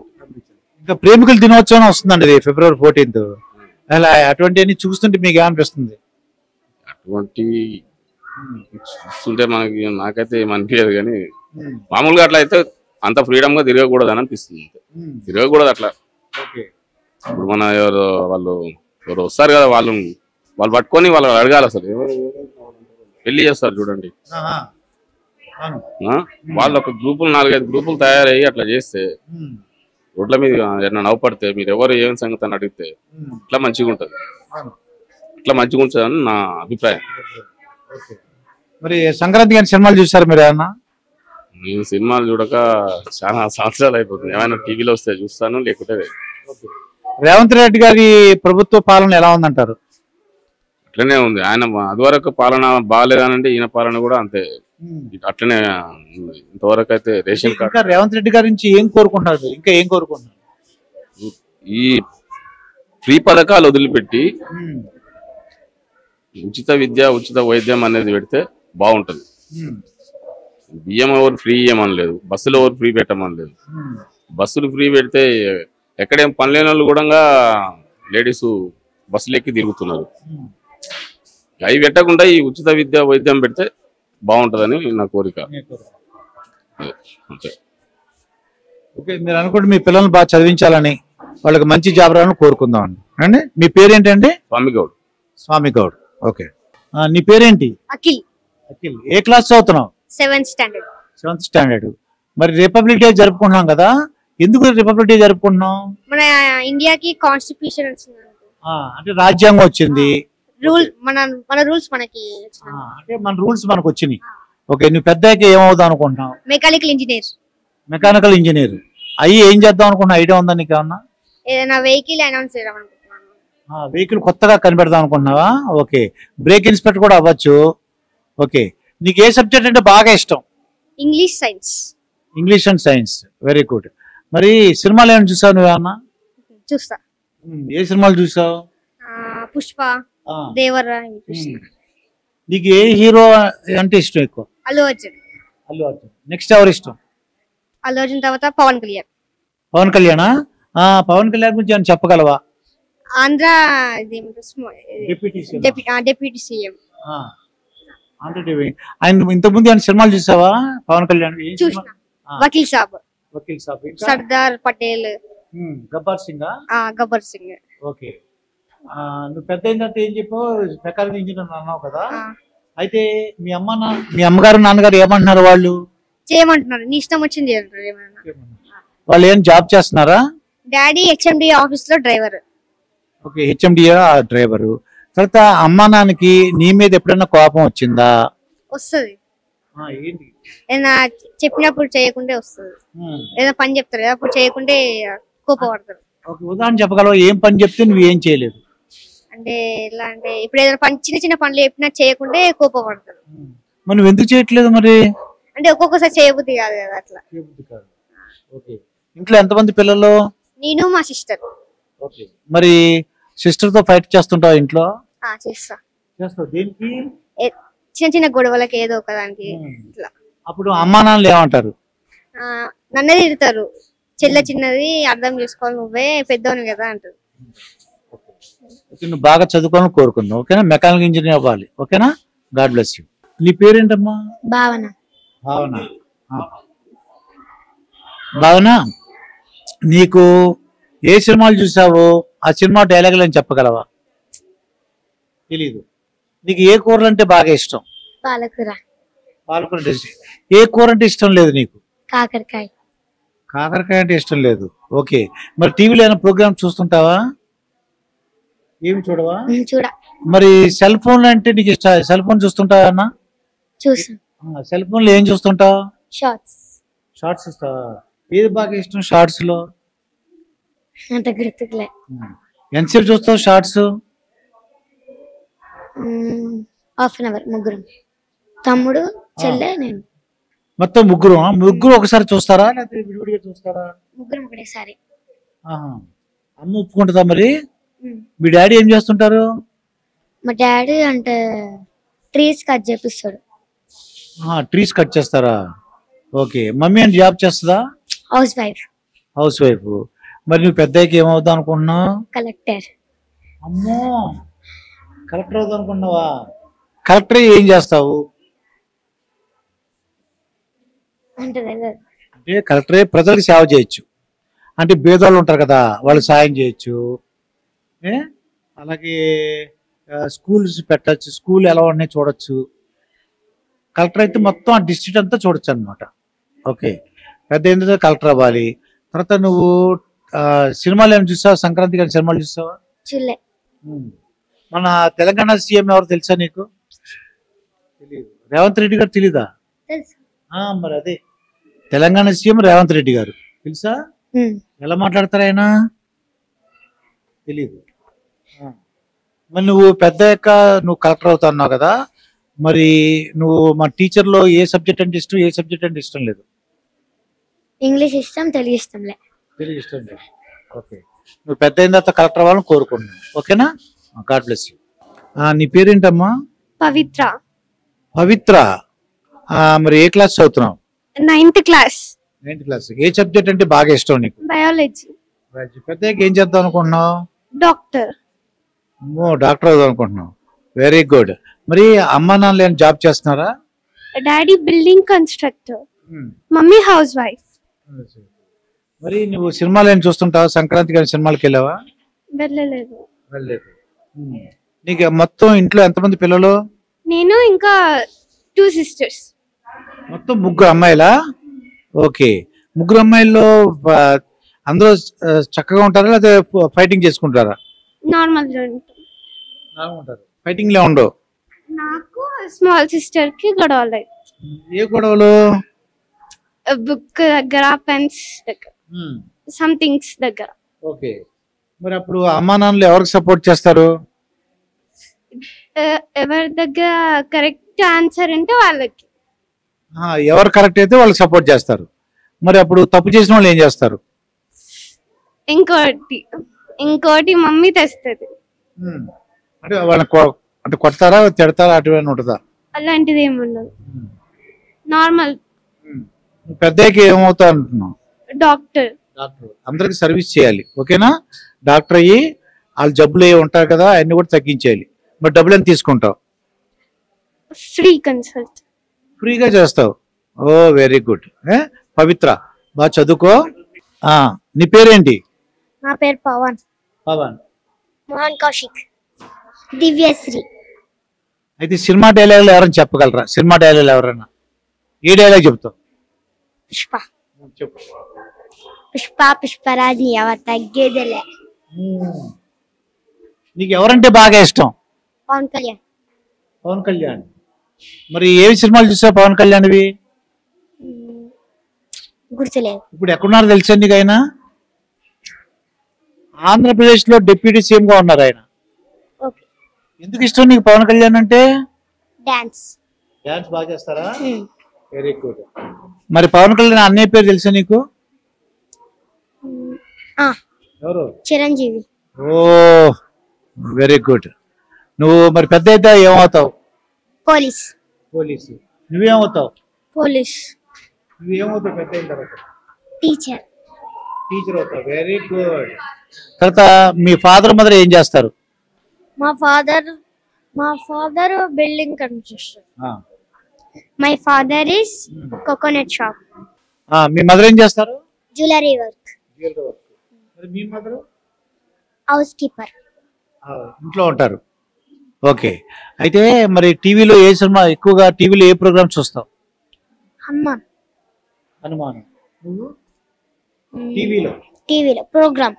ఇంకా ప్రేమికుల దినోత్సవం వస్తుందండి ఇది February 14th. అలా అటువంటి చూస్తుంటే మీకు ఏమనిపిస్తుంది? అటువంటి చూస్తుంటే నాకైతే ఏమనిపించదు, కానీ మామూలుగా అట్లా అయితే అంత ఫ్రీడమ్ గా తిరగకూడదు అని అనిపిస్తుంది. తిరగకూడదు అట్లా. ఇప్పుడు మన ఎవరు వస్తారు కదా, వాళ్ళు పట్టుకొని వాళ్ళు అడగాలి అసలు పెళ్లి చేస్తారు చూడండి. వాళ్ళు ఒక గ్రూపులు 4-5 గ్రూపులు తయారయ్యి అట్లా చేస్తే రోడ్ల మీద ఏమన్నా నవ్వుపడితే మీరు ఎవరు ఏం సంగతి అని అడిగితే ఇట్లా మంచిగా ఉంటుంది. ఇట్లా మంచిగా ఉంటుంది అని నా అభిప్రాయం. మరి సంక్రాంతి కానీ సినిమాలు చూసారు మీరు ఏమన్నా? నేను సినిమాలు చూడక చాలా సంవత్సరాలు అయిపోతుంది. ఏమైనా టీవీలో వస్తే చూస్తాను, లేకుంటే రేవంత్ రెడ్డి గారి ప్రభుత్వ పాలన ఎలా ఉందంటారు? అట్లనే ఉంది. ఆయన అదివరకు పాలన బాగాలేదనంటే ఈయన పాలన కూడా అంతే అట్లనే ఇంతవరకు అయితే. రేషన్ కార్డు రేవంత్ రెడ్డి గారి నుంచి ఏం కోరుకుంటున్నారు? ఇంకా ఏం కోరుకుంటున్నారు? ఈ ఫ్రీ పథకాలు వదిలిపెట్టి ఉచిత విద్య ఉచిత వైద్యం అనేది పెడితే బాగుంటది. బియ్యం ఎవరు ఫ్రీ ఇవ్వమనలేదు, బస్సులు ఎవరు ఫ్రీ పెట్టమనలేదు. బస్సులు ఫ్రీ పెడితే ఎక్కడేం పని లేని వాళ్ళు కూడా లేడీస్ బస్సులు ఎక్కి తిరుగుతున్నారు. అవి పెట్టకుండా ఈ ఉచిత విద్య వైద్యం పెడితే బాగుంటదని నా కోరిక. ఓకే, మీరు అనుకుంటే మీ పిల్లల్ని బాగా చదివించాలని, వాళ్ళకి మంచి జాబ్ రావాలని కోరుకుందాం అండి. మీ పేరేంటండి? స్వామి గౌడ్. ఓకే, నీ పేరేంటి? అఖిల్. అఖిల్, ఏ క్లాస్ చదువుతున్నావు? 7th standard. మరి రిపబ్లిక్ డే జరుపుకుంటున్నాం కదా, ఎందుకు రిపబ్లిక్ డే జరుపుకుంటున్నాం? మన ఇండియాకి కాన్స్టిట్యూషన్ వచ్చింది, అంటే రాజ్యాంగం వచ్చింది. మన రూల్స్ మనకి అంటే మన రూల్స్ మనకు వచ్చినాయి. ఓకే, నువ్వు పెద్దకి ఏమవుదాం అనుకుంటున్నావు? మెకానికల్ ఇంజనీర్ అయ్యి ఏం చేద్దాం అనుకుంటున్నా? ఐడియా ఉందా నీకు ఏమన్నా? ఏదైనా వెహికల్ అనౌన్స్ చేయడం అనుకుంటున్నాను. వెహికల్ కొత్తగా కనిపెడదాం అనుకుంటున్నావా? ఓకే, బ్రేక్ ఇన్స్పెక్టర్ కూడా అవ్వచ్చు. ఓకే, నీకు ఏ సబ్జెక్ట్ అంటే బాగా ఇష్టం? English and science. Very good. మరి సినిమాలు ఏమైనా చూసావు నువ్వేమన్నా? చూస్తా. ఏ సినిమాలు చూసావు? పుష్ప, దేవర. నీకు ఏ హీరో అంటే ఇష్టం ఎక్కువ? అల్లు అర్జున్. నెక్స్ట్ ఎవరు ఇష్టం? అల్లు అర్జున్ తర్వాత పవన్ కళ్యాణ్. పవన్ కళ్యాణ్ గురించి ఏమైనా చెప్పగలవా? Andhra deputy CM. ఆయన ఇంతకుముందు ఏమైనా సినిమాలు చూసావా పవన్ కళ్యాణ్? చూసిన. వకీల్ సాబ్, సర్దార్ పటేల్, గబ్బర్ సింగ్. ఓకే, నువ్వు పెద్ద ఏంటంటే ఏం చెప్పావు? మెకానికల్ ఇంజనీర్ అన్నావు కదా. అయితే మీ అమ్మగారు నాన్నగారు ఏమంటున్నారు? వాళ్ళు చేయమంటున్నారు, నీ ఇష్టం వచ్చింది. వాళ్ళు ఏం జాబ్ చేస్తున్నారా? డాడీ హెచ్ఎండి ఆఫీస్ లో డ్రైవర్. Okay, HMD driver. తర్వాత అమ్మా నాన్నకి నీ మీద ఎప్పుడైనా కోపం వచ్చిందా? వస్తుంది. ఏదైనా చెప్పినప్పుడు చేయకుంటే వస్తుంది. ఏదైనా పని చెప్తారు కదా, అప్పుడు చేయకుంటే కోపపడతారు. ఉదాహరణ చెప్పగలవా? ఏం పని చెప్తే నువ్వు ఏం చేయలేదు అంటే? ఎలా అంటే ఇప్పుడు ఏదైనా పని, చిన్న పనులు చెప్పినా చేయకుంటే కోపపడతారు. మరి నువ్వు ఎందుకు చేయట్లేదు మరి? అంటే ఒక్కొక్కసారి చేయబుద్ధి కాదు కదా, అట్లా. ఓకే, ఇంట్లో ఎంతమంది పిల్లలు? నేను మా సిస్టర్. ఓకే. మరి సిస్టర్ తో ఫైట్ చేస్తుంటావు ఇంట్లో? చేస్తా. చేస్తావు దేనికి? చిన్న చిన్న గొడవలకి ఏదో ఒకదానికి ఇట్లా. అప్పుడు అమ్మా నాన్నలు ఏమంటారు? నన్నే తిడతారు. చిన్నది అర్థం చేసుకోవాలి, నువ్వే పెద్దోని కదా అంటారు. నువ్వు బాగా చదువుకోవాలని కోరుకుందాం. ఓకేనా? మెకానికల్ ఇంజనీర్ అవ్వాలి. ఓకేనా? God bless you. నీ పేరేంటమ్మా? భావన. భావన. భావన, నీకు ఏ సినిమాలు చూసావో ఆ సినిమా డైలాగులు అని చెప్పగలవా? తెలీదు. నీకు ఏ కూరలు అంటే బాగా ఇష్టం? పాలకూర. పాలకూర అంటే ఇష్టం. ఏ కూర అంటే ఇష్టం లేదు నీకు? కాకరకాయ. కాకరకాయ అంటే ఇష్టం లేదు. ఓకే. మరి టీవీలో ఏమైనా ప్రోగ్రామ్ చూస్తుంటావా? ఏమి చూడవా? చూడ. మరి సెల్ ఫోన్ అంటే నీకు ఇష్టం? సెల్ ఫోన్ చూస్తుంటావా అన్న? చూసా. సెల్ ఫోన్ లో ఏం చూస్తుంటావు? షార్ట్స్. షార్ట్స్ చూస్తావా? ఏది బాగా ఇష్టం షార్ట్స్ లో? అంత గుర్తుకులే. ఎంతసేపు చూస్తావు షార్ట్స్? Half an hour. ముగ్గురం, తమ్ముడు, చెల్లె, నేను. మొత్తం ముగ్గురు ఒకసారి చూస్తారా లేకపోతే విడివిడిగా చూస్తారా? ముగ్గురం ఒకటేసారి. అమ్మ ఒప్పుకుంటుందా మరి? మీ డాడీ ఏం చేస్తుంటారు? మా డాడీ అంటే ట్రీస్ కట్ చేపిస్తాడు. ట్రీస్ కట్ చేస్తారా? ఓకే. మమ్మీ అని జాబ్ చేస్తుందా? House wife. House wife. మరి నువ్వు పెద్దకి ఏమవుతావు అనుకుంటున్నావు? కలెక్టర్. అమ్మో, కలెక్టర్ అవుతావు అనుకున్నావా? కలెక్టర్ ఏం చేస్తావు? అంటే కలెక్టరే ప్రజలకు సేవ చేయొచ్చు. అంటే పేదవాళ్ళు ఉంటారు కదా, వాళ్ళు సాయం చేయొచ్చు. అలాగే స్కూల్స్ పెట్టచ్చు, స్కూల్ ఎలా ఉన్నాయి చూడొచ్చు. కలెక్టర్ అయితే మొత్తం ఆ డిస్ట్రిక్ట్ అంతా చూడొచ్చు అనమాట. ఓకే. పెద్ద ఏంటంటే కలెక్టర్ అవ్వాలి. తర్వాత నువ్వు సినిమాలు ఏమి చూసావా? సంక్రాంతి గారి సినిమాలు చూసావా? చూడలే. మన తెలంగాణ సీఎం ఎవరు తెలుసా నీకు? తెలీదు. రేవంత్ రెడ్డి గారు తెలీదా? మరి అదే తెలంగాణ సీఎం రేవంత్ రెడ్డి గారు. తెలుసా? ఎలా మాట్లాడతారు ఆయన? తెలీదు. మరి నువ్వు పెద్దయ్యాక నువ్వు కలెక్టర్ అవుతా అన్నావు కదా, మరి నువ్వు మా టీచర్ లో ఏ సబ్జెక్ట్ అంటే ఇష్టం, ఏ సబ్జెక్ట్ అంటే ఇష్టం లేదు? ఇంగ్లీష్ ఇష్టం, తెలుగు ఇష్టంలే. తెలుగు ఇష్టం లేదు. ఓకే. నువ్వు పెద్ద అయిన తర్వాత కలెక్టర్ అవ్వాలని కోరుకుంటున్నావు. ఓకేనా? God bless you. నీ పేరేంటమ్మా? పవిత్ర. పవిత్ర. మరి ఏ క్లాస్ చదువుతున్నావు? 9th class. 9th class. ఏ సబ్జెక్ట్ అంటే బాగా ఇష్టం నీకు? బయాలజీ. పెద్దయ్యాక ఏం చేద్దాం అనుకుంటున్నావు? డాక్టర్. డాక్టర్ అవుదాం అనుకుంటున్నావు. Very good. మరి అమ్మా నాన్నలు ఏం జాబ్ చేస్తున్నారా? Daddy building constructor, mummy house wife. మరి నువ్వు సినిమాలు ఏం చూస్తుంటావు? సంక్రాంతి గారి సినిమాలకు వెళ్ళావా? వెళ్ళలేదు. నీకు మొత్తం ఇంట్లో ఎంతమంది పిల్లలు? నేను ఇంకా 2 సిస్టర్స్. మొత్తం ముగ్గురు అమ్మాయిలా? ఓకే. ముగ్గురు అమ్మాయిల్లో అందరూ చక్కగా ఉంటారా లేదా ఫైటింగ్ చేసుకుంటారా? నార్మల్ ఉంటారు. ఫైటింగ్ లే ఉండవు. నాకు స్మాల్ సిస్టర్ కి గొడవలు. ఏ గొడవలు? బుక్ దగ్గర, పెన్స్ దగ్గర, సంథింగ్స్ దగ్గర. ఓకే. మరి అప్పుడు అమ్మా నాన్నలు ఎవరికి సపోర్ట్ చేస్తారు? ఎవరి దగ్గర కరెక్ట్ ఆన్సర్ అంటే వాళ్ళకి. ఎవరు కరెక్ట్ అయితే వాళ్ళకి సపోర్ట్ చేస్తారు. మరి అప్పుడు తప్పు చేసిన వాళ్ళు ఏం చేస్తారు? ఇంకోటి మమ్మీ తెస్తుంది. అంటే వాళ్ళని అంటే కొడతారా, తిడతారా, అటువంటి ఉంటుందా? అలాంటిది ఏమి ఉండదు. నార్మల్. పెద్దకి ఏమవుతా అంటున్నావు? డాక్టర్. అందరికి సర్వీస్ చేయాలి. ఓకేనా? డాక్టర్ అయ్యి వాళ్ళ జబ్బులు ఏ ఉంటారు కదా అన్ని కూడా తగ్గించేయాలి. మరి డబ్బులు ఎంత తీసుకుంటావు? Free consult. ఫ్రీగా చేస్తావు. ఓ వెరీ గుడ్. పవిత్ర, బాగా చదువుకో. నీ పేరేంటి? నా పేరు పవన్. పవన్. మోహన్ కౌశిక్. దివ్యశ్రీ. అయితే సినిమా డైలాగులు ఎవరైనా చెప్పగలరా? సినిమా డైలాగులు ఎవరైనా ఏ డైలాగ్ చెప్తావు? పుష్ప. చెప్పు. పుష్ప పుష్పరాజు ఎవరు తగ్గేదిలే. నీకు ఎవరంటే బాగా ఇష్టం? పవన్ కళ్యాణ్. పవన్ కళ్యాణ్. మరి ఏవి సినిమాలు చూసావు పవన్ కళ్యాణ్వి? గుర్తులేదు. ఇప్పుడు ఎక్కడున్నారు తెలుసా నీకు? ఆయన ఆంధ్రప్రదేశ్ లో డిప్యూటీ సీఎం గా ఉన్నారు ఆయన. ఎందుకు ఇష్టం నీకు పవన్ కళ్యాణ్ అంటే? డాన్స్. డాన్స్ బాగా చేస్తారా? Very good. మరి పవన్ కళ్యాణ్ అన్నయ్య పేరు తెలుసా నీకు? ఎవరు? చిరంజీవి. Oh very good. నువ్వు మరి పెద్ద అయితే ఏమవుతావు? పోలీస్. పోలీసు. నువ్వేమవుతావు? పోలీస్. నువ్వేమవుతావు పెద్ద అయిన తర్వాత? టీచర్. టీచర్ అవుతావు. Very good. తర్వాత మీ ఫాదర్ మదర్ ఏం చేస్తారు? మా father building construction. My father is coconut shop. మీ మదర్ ఏం చేస్తారు? Jewellery work. మీ మదర్ హౌస్ కీపర్. ఇంట్లో ఉంటారు. ఓకే. అయితే మరి టీవీలో ఏ సినిమా ఎక్కువగా, టీవీలో ఏ ప్రోగ్రామ్ చూస్తావు? హనుమాన్. నువ్వు టీవీలో ప్రోగ్రామ్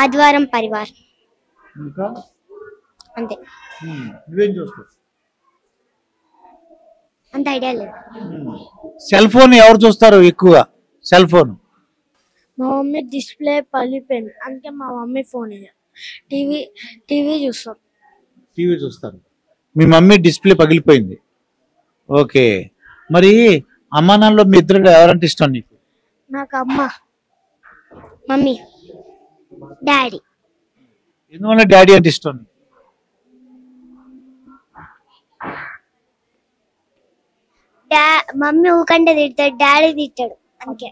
ఆదివారం పరివారం. ఇంకా అంతే. నువ్వేం చూస్తావు? అంత ఐడియా లేదు. సెల్ ఫోన్ ఎవరు చూస్తారు ఎక్కువగా? సెల్ ఫోన్ మా మమ్మీ డిస్ప్లే పగిలిపోయింది, అందుకే మా మమ్మీ ఫోన్ టీవీ చూస్తాం. టీవీ చూస్తారు. మీ మమ్మీ డిస్ప్లే పగిలిపోయింది. ఓకే. మరి అమ్మా నాన్నలో మీ ఇద్దరు ఎవరంటే ఇష్టం నీకు? నాకు మమ్మీ, డాడీ. ఎందువల్ల డాడీ అంటే ఇష్టం? మమ్మీ ఊకంటే తిడతాడు, డాడీ తిట్టాడు, అందుకే.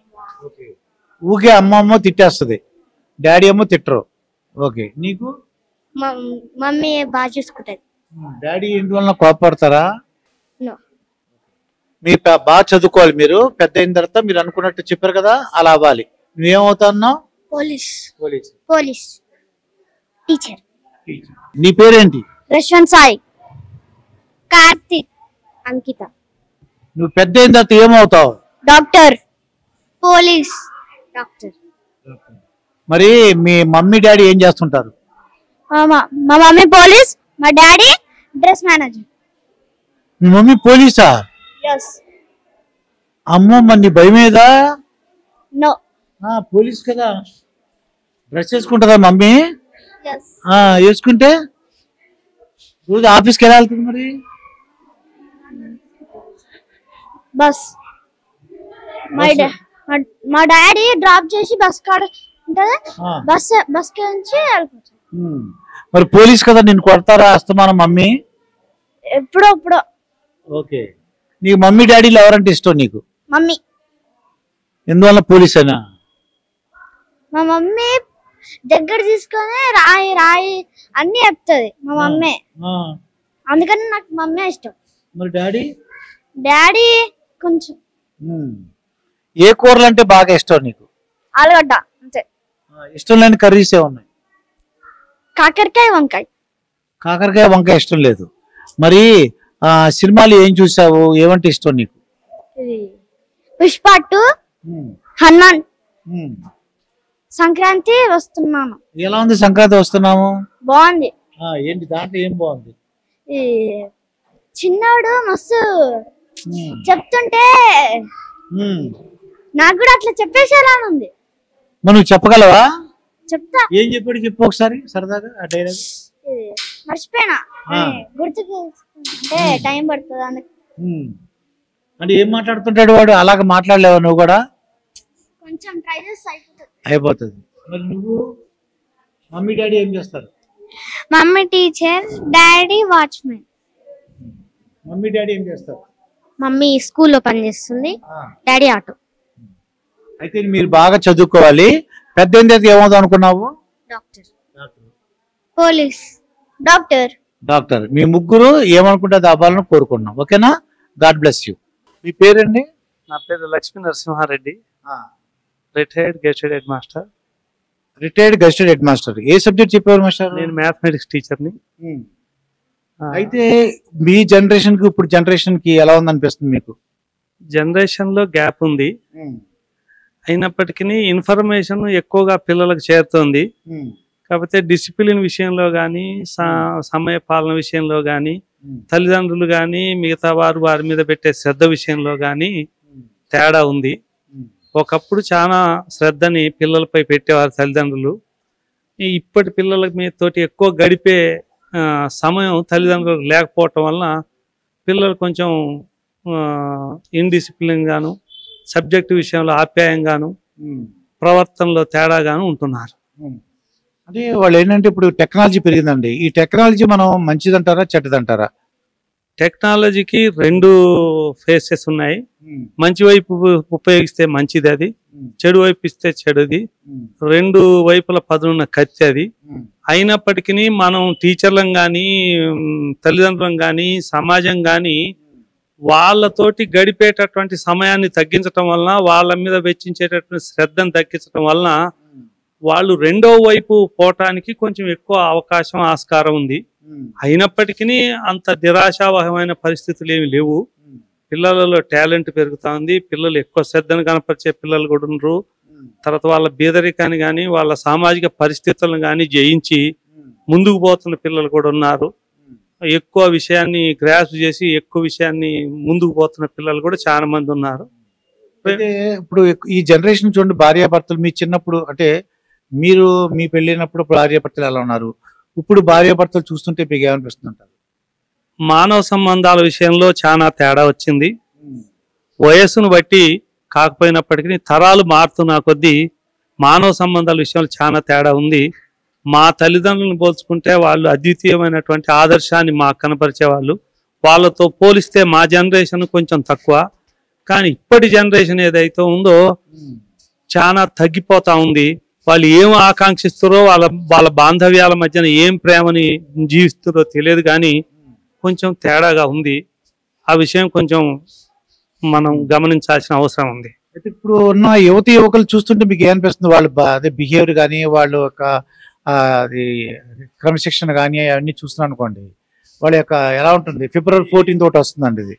ఊకే అమ్మ తిట్టేస్తుంది, డాడీ ఏమో తిట్టరు. ఓకే. నీకు? మమ్మీ బాగా చూసుకుంటది. డాడీ ఇంటి వలన కోపడతారా? నో. మీరు బాగా చదువుకోవాలి. మీరు పెద్ద అయిన తర్వాత మీరు అనుకున్నట్టు చెప్పారు కదా, అలా అవ్వాలి. నువ్వేమవుతావు? పోలీస్. టీచర్. నీ పేరేంటి? రశ్వన్ సాయి, కార్తిక్, అంకిత. నువ్వు పెద్ద అయిన తర్వాత ఏమవుతావు? డాక్టర్. పోలీస్. డాక్టర్. మరి మీ మమ్మీ డాడీ ఏం చేస్తుంటారు? మా మమ్మీ పోలీస్, మా డాడీ డ్రెస్ మేనేజర్. మీ మమ్మీ పోలీసా? yes. అమ్మో, మరి నీ భయమేదా? నో. పోలీస్ కదా. డ్రెస్ వేసుకుంటుందా మమ్మీ? yes. వేసుకుంటే రోజు ఆఫీస్కి ఎలా వెళ్తుంది మరి? బస్. మా డాడీ డ్రాప్ చేసి బస్ కాడ ఉంటది, బస్ నుంచి వెళ్ళిపోతుంది. మరి పోలీస్ కదా, నిన్ను కొడతారా అస్తమానం మమ్మీ? ఎప్పుడో. ఓకే. నీకు మమ్మీ డాడీలు ఎవరంటే ఇష్టం నీకు? మమ్మీ. ఎందువల్ల? పోలీస్ అయినా? మా మమ్మీ దగ్గర తీసుకొని రాయి అన్ని చెప్తుంది మా మమ్మీ, అందుకని నాకు మమ్మీ ఇష్టం. మరి డాడీ? డాడీ కొంచెం. ఏ కూరలు అంటే బాగా ఇష్టం నీకు? ఆలుగడ్డ. అంతే. ఇష్టం లేని కర్రీస్ ఏమున్నాయి? కాకరకాయ, వంకాయ. కాకరకాయ, వంకాయ ఇష్టం లేదు. మరి సినిమాలు ఏం చూసావు? ఏమంటే ఇష్టం నీకు? పుష్ప 2, హనుమాన్. సంక్రాంతి వస్తున్నాను. ఎలా ఉంది సంక్రాంతి వస్తున్నాము? బాగుంది. ఏంటి దాంట్లో ఏం బాగుంది? చిన్నోడు మస్తు చెప్తుంటే నాకు కూడా అట్లా చెప్పేసేలా ఉంది. నువ్వు చెప్పగలవా? చెప్తా. ఏం చెప్పాడు చెప్పు ఒకసారి సరదాగా ఆ డైలాగ్. మర్చిపోయినా, గుర్తుకు అంటే టైం పడుతుంది అందుకు. అంటే ఏం మాట్లాడుతుంటాడు వాడు? అలాగా మాట్లాడలేవా నువ్వు కూడా? కొంచెం ట్రై చేస్తే అయిపోతుంది. మరి నువ్వు మమ్మీ డాడీ ఏం చేస్తారు? Mummy teacher, daddy watchman. Mummy daddy ఏం చేస్తారు? మమ్మీ స్కూల్లో పనిచేస్తుంది, డాడీ ఆటో. అయితే మీరు బాగా చదువుకోవాలి. పెద్ద ఏమవుతావు అనుకున్నావు? డాక్టర్. పోలీస్. డాక్టర్. మీ ముగ్గురు ఏమనుకుంటే అది అవ్వాలని కోరుకున్నాం. ఓకేనా? God bless you. మీ పేరండి? నా పేరు Lakshmi Narasimha Reddy, retired gazetted head master. ఏ సబ్జెక్ట్ చెప్పేవారు మాస్టర్? నేను మ్యాథమెటిక్స్ టీచర్ని. అయితే మీ జనరేషన్ కి ఇప్పుడు జనరేషన్ కి ఎలా ఉందనిపిస్తుంది మీకు? జనరేషన్ లో గ్యాప్ ఉంది, అయినప్పటికీ ఇన్ఫర్మేషన్ ఎక్కువగా పిల్లలకు చేరుతుంది. కాకపోతే డిసిప్లిన్ విషయంలో కానీ, సమయ పాలన విషయంలో కానీ, తల్లిదండ్రులు కానీ మిగతా వారి మీద పెట్టే శ్రద్ధ విషయంలో కానీ తేడా ఉంది. ఒకప్పుడు చాలా శ్రద్ధని పిల్లలపై పెట్టేవారు తల్లిదండ్రులు. ఇప్పటి పిల్లల తోటి ఎక్కువ గడిపే సమయం తల్లిదండ్రులకు లేకపోవటం వలన పిల్లలు కొంచెం ఇండిసిప్లిన్ గాను, సబ్జెక్టు విషయంలో ఆప్యాయంగాను, ప్రవర్తనలో తేడాగాను ఉంటున్నారు. అంటే వాళ్ళు ఏంటంటే ఇప్పుడు టెక్నాలజీ పెరిగిందండి. ఈ టెక్నాలజీ మనం మంచిదంటారా చెడ్డదంటారా? టెక్నాలజీకి 2 ఫేసెస్ ఉన్నాయి. మంచి వైపు ఉపయోగిస్తే మంచిది అది, చెడు వైపు ఇస్తే చెడుది. 2 వైపుల పదునున్న కత్తి అది. అయినప్పటికీ మనం టీచర్లం కానీ తల్లిదండ్రులం కానీ సమాజం కానీ వాళ్ళతోటి గడిపేటటువంటి సమయాన్ని తగ్గించడం వలన, వాళ్ళ మీద వెచ్చించేటటువంటి శ్రద్ధను తగ్గించడం వలన వాళ్ళు 2వ వైపు పోవటానికి కొంచెం ఎక్కువ అవకాశం ఆస్కారం ఉంది. అయినప్పటికీ అంత నిరాశావహమైన పరిస్థితులు ఏమి లేవు. పిల్లలలో టాలెంట్ పెరుగుతా ఉంది. పిల్లలు ఎక్కువ శ్రద్ధను కనపరిచే పిల్లలు కూడా ఉన్నారు. తర్వాత వాళ్ళ బీదరికాన్ని కానీ వాళ్ళ సామాజిక పరిస్థితులను కానీ జయించి ముందుకు పోతున్న పిల్లలు కూడా ఉన్నారు. ఎక్కువ విషయాన్ని గ్రాస్ప్ చేసి ఎక్కువ విషయాన్ని ముందుకు పోతున్న పిల్లలు కూడా చాలా మంది ఉన్నారు. అయితే ఇప్పుడు ఈ జనరేషన్ చూడండి, భార్యాభర్తలు మీ చిన్నప్పుడు అంటే మీరు మీ పెళ్ళినప్పుడు భార్యాభర్తలు ఎలా ఉన్నారు, ఇప్పుడు భార్యాభర్తలు చూస్తుంటే మీకు ఏమనిపిస్తుంటారు? మానవ సంబంధాల విషయంలో చాలా తేడా వచ్చింది. వయస్సును బట్టి కాకపోయినప్పటికీ తరాలు మారుతున్న కొద్దీ మానవ సంబంధాల విషయంలో చాలా తేడా ఉంది. మా తల్లిదండ్రులను పోల్చుకుంటే వాళ్ళు అద్వితీయమైనటువంటి ఆదర్శాన్ని మాకు కనపరిచేవాళ్ళు. వాళ్ళతో పోలిస్తే మా జనరేషన్ కొంచెం తక్కువ. కానీ ఇప్పటి జనరేషన్ ఏదైతే ఉందో చాలా తగ్గిపోతా ఉంది. వాళ్ళు ఏం ఆకాంక్షిస్తారో, వాళ్ళ బాంధవ్యాల మధ్యన ఏం ప్రేమని జీవిస్తారో తెలియదు, కానీ కొంచెం తేడాగా ఉంది. ఆ విషయం కొంచెం మనం గమనించాల్సిన అవసరం ఉంది. అయితే ఇప్పుడు ఉన్న యువతి యువకులు చూస్తుంటే మీకు ఏమనిపిస్తుంది? వాళ్ళు అదే బిహేవియర్ కానీ వాళ్ళ యొక్క అది క్రమశిక్షణ కానీ అవన్నీ చూస్తున్నాను అనుకోండి, వాళ్ళ యొక్క ఎలా ఉంటుంది? February 14 తోటి వస్తుందండి ఇది.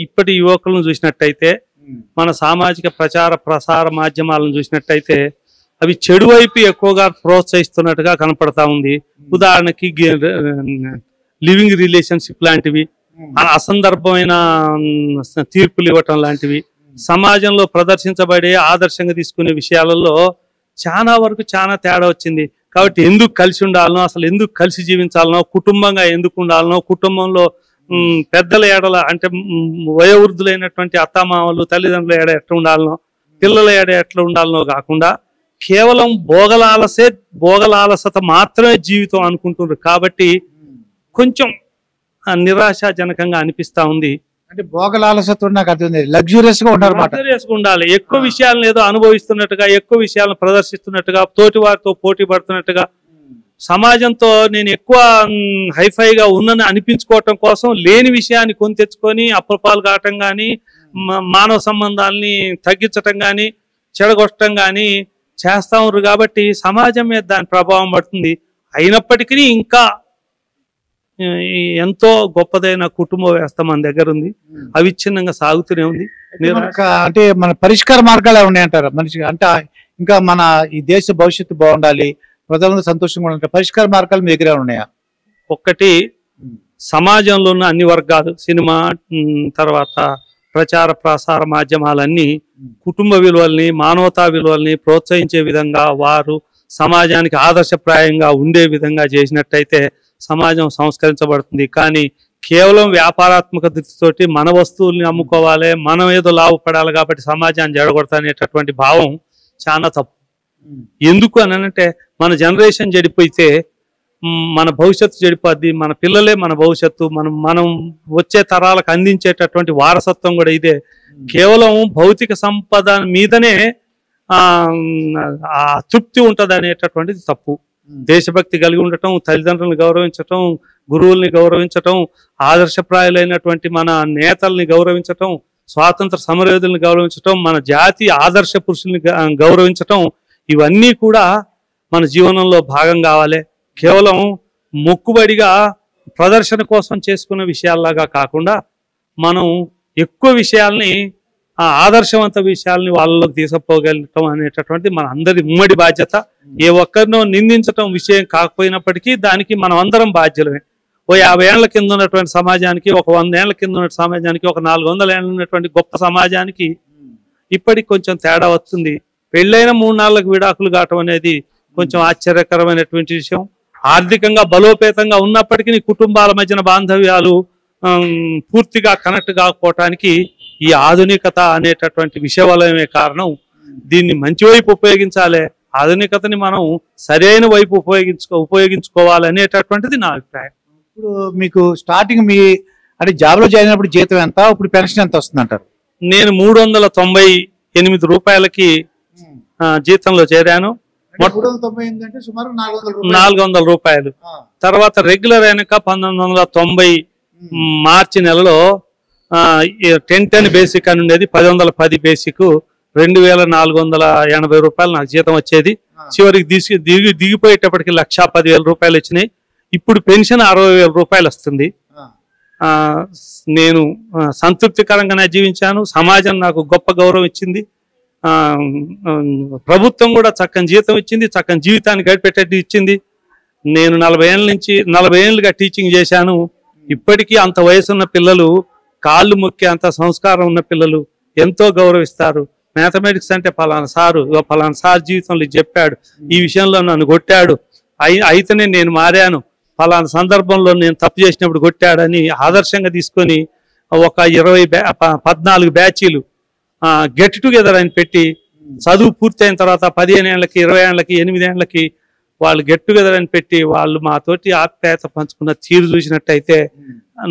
ఇప్పటి యువకులను చూసినట్టయితే, మన సామాజిక ప్రచార ప్రసార మాధ్యమాలను చూసినట్టయితే అవి చెడు వైపు ఎక్కువగా ప్రోత్సహిస్తున్నట్టుగా కనపడతా ఉంది. ఉదాహరణకి లివింగ్ రిలేషన్షిప్ లాంటివి, అసందర్భమైన తీర్పులు ఇవ్వటం లాంటివి, సమాజంలో ప్రదర్శించబడే ఆదర్శంగా తీసుకునే విషయాలలో చాలా వరకు చాలా తేడా వచ్చింది. కాబట్టి ఎందుకు కలిసి ఉండాలనో, అసలు ఎందుకు కలిసి జీవించాలనో, కుటుంబంగా ఎందుకు ఉండాలనో, కుటుంబంలో పెద్దల ఏడల అంటే వయోవృద్ధులైనటువంటి అత్తమామలు తల్లిదండ్రుల ఏడ ఎట్లా ఉండాలనో, పిల్లల ఏడ ఎట్లా ఉండాలనో కాకుండా కేవలం భోగలాలసత మాత్రమే జీవితం అనుకుంటున్నారు. కాబట్టి కొంచెం నిరాశాజనకంగా అనిపిస్తా ఉంది. అంటే భోగలాలసత నాకు అర్థం, లగ్జూరియస్ గా ఉండాలి. ఎక్కువ విషయాలను ఏదో అనుభవిస్తున్నట్టుగా, ఎక్కువ విషయాలను ప్రదర్శిస్తున్నట్టుగా, తోటి వారితో పోటీ పడుతున్నట్టుగా, సమాజంతో నేను ఎక్కువ హైఫైగా ఉన్నని అనిపించుకోవటం కోసం లేని విషయాన్ని కొని తెచ్చుకొని అప్రపాలు కావటం కానీ, మానవ సంబంధాలని తగ్గించటం కానీ, చెడగొట్టడం కానీ చేస్తా ఉన్నారు. కాబట్టి సమాజం మీద దాని ప్రభావం పడుతుంది. అయినప్పటికీ ఇంకా ఎంతో గొప్పదైన కుటుంబ వ్యవస్థ మన దగ్గర ఉంది, అవిచ్ఛిన్నంగా సాగుతూనే ఉంది. అంటే మన పరిష్కార మార్గాలు ఉన్నాయంటారు మనిషిగా? అంటే ఇంకా మన ఈ దేశ భవిష్యత్తు బాగుండాలి, ప్రజలందరూ సంతోషంగా ఉండాలి, పరిష్కార మార్గాలు మీ దగ్గర ఉన్నాయా? ఒక్కటి, సమాజంలో ఉన్న అన్ని వర్గాలు, సినిమా తర్వాత ప్రచార ప్రసార మాధ్యమాలన్నీ కుటుంబ విలువల్ని, మానవతా విలువల్ని ప్రోత్సహించే విధంగా, వారు సమాజానికి ఆదర్శప్రాయంగా ఉండే విధంగా చేసినట్టయితే సమాజం సంస్కరించబడుతుంది. కానీ కేవలం వ్యాపారాత్మక దృష్టితోటి మన వస్తువుల్ని అమ్ముకోవాలి, మనం ఏదో లాభపడాలి కాబట్టి సమాజాన్ని జడగొడతానేటటువంటి భావం చాలా తప్పు. ఎందుకు అని అంటే, మన జనరేషన్ చెడిపోతే మన భవిష్యత్తు చెడిపోద్ది. మన పిల్లలే మన భవిష్యత్తు. మనం వచ్చే తరాలకు అందించేటటువంటి వారసత్వం కూడా ఇదే. కేవలం భౌతిక సంపద మీదనే ఆ తృప్తి ఉంటుంది అనేటటువంటిది తప్పు. దేశభక్తి కలిగి ఉండటం, తల్లిదండ్రులను గౌరవించటం, గురువుల్ని గౌరవించటం, ఆదర్శప్రాయులైనటువంటి మన నేతల్ని గౌరవించటం, స్వాతంత్ర సమరయోధుల్ని గౌరవించటం, మన జాతి ఆదర్శ పురుషుల్ని గౌరవించటం, ఇవన్నీ కూడా మన జీవనంలో భాగం కావాలి. కేవలం మొక్కుబడిగా ప్రదర్శన కోసం చేసుకున్న విషయాల్లాగా కాకుండా మనం ఎక్కువ విషయాల్ని, ఆదర్శవంత విషయాల్ని వాళ్ళలోకి తీసుకుపోగలటం అనేటటువంటి మన అందరి ఉమ్మడి బాధ్యత. ఏ ఒక్కరినో నిందించటం విషయం కాకపోయినప్పటికీ దానికి మనం అందరం బాధ్యులమే. ఓ 50 ఏళ్ల కింద ఉన్నటువంటి సమాజానికి, ఒక 100 ఏళ్ల కింద ఉన్న సమాజానికి, ఒక 400 ఏళ్ళ ఉన్నటువంటి గొప్ప సమాజానికి ఇప్పటికి కొంచెం తేడా వస్తుంది. పెళ్ళైన 3-4 విడాకులు కావటం అనేది కొంచెం ఆశ్చర్యకరమైనటువంటి విషయం. ఆర్థికంగా బలోపేతంగా ఉన్నప్పటికీ కుటుంబాల మధ్యన బాంధవ్యాలు పూర్తిగా కనెక్ట్ కాకపోవటానికి ఈ ఆధునికత అనేటటువంటి విషవలయమే కారణం. దీన్ని మంచి వైపు ఉపయోగించాలి, ఆధునికతని మనం సరైన వైపు ఉపయోగించుకోవాలి అనేటటువంటిది నా అభిప్రాయం. ఇప్పుడు మీకు స్టార్టింగ్ మీ అంటే జాబ్ లో జాయిన్ అయినప్పుడు జీతం ఎంత, ఇప్పుడు పెన్షన్ ఎంత వస్తుంది అంటారు? నేను 398 రూపాయలకి జీతంలో చేరాను. 400 రూపాయలు. తర్వాత రెగ్యులర్ అయినాక 1990 మార్చి నెలలో 1010 బేసిక్ అని ఉండేది, 1010 బేసిక్ 2480 రూపాయలు నాకు జీతం వచ్చేది. చివరికి దిగిపోయేటప్పటికి 1,10,000 రూపాయలు వచ్చినాయి. ఇప్పుడు పెన్షన్ 60,000 రూపాయలు వస్తుంది. నేను సంతృప్తికరంగానే జీవించాను. సమాజం నాకు గొప్ప గౌరవం ఇచ్చింది. ప్రభుత్వం కూడా చక్కని జీతం ఇచ్చింది, చక్కని జీవితాన్ని గడిపేటట్టు ఇచ్చింది. నేను 40 ఏళ్ళుగా టీచింగ్ చేశాను. ఇప్పటికీ అంత వయసున్న పిల్లలు, కాళ్ళు మొక్కే అంత సంస్కారం ఉన్న పిల్లలు ఎంతో గౌరవిస్తారు. మ్యాథమెటిక్స్ అంటే ఫలానా సార్ జీవితంలో చెప్పాడు, ఈ విషయంలో నన్ను కొట్టాడు, అయితేనే నేను మారాను, ఫలానా సందర్భంలో నేను తప్పు చేసినప్పుడు కొట్టాడని ఆదర్శంగా తీసుకొని ఒక 14 బ్యాచీలు గెట్ టుగెదర్ అని పెట్టి చదువు పూర్తయిన తర్వాత 15 ఏళ్ళకి 20 ఏళ్ళకి 8 ఏళ్ళకి వాళ్ళు గెట్ టుగెదర్ అని పెట్టి వాళ్ళు మాతోటి ఆప్యాయత పంచుకున్న తీరు చూసినట్టయితే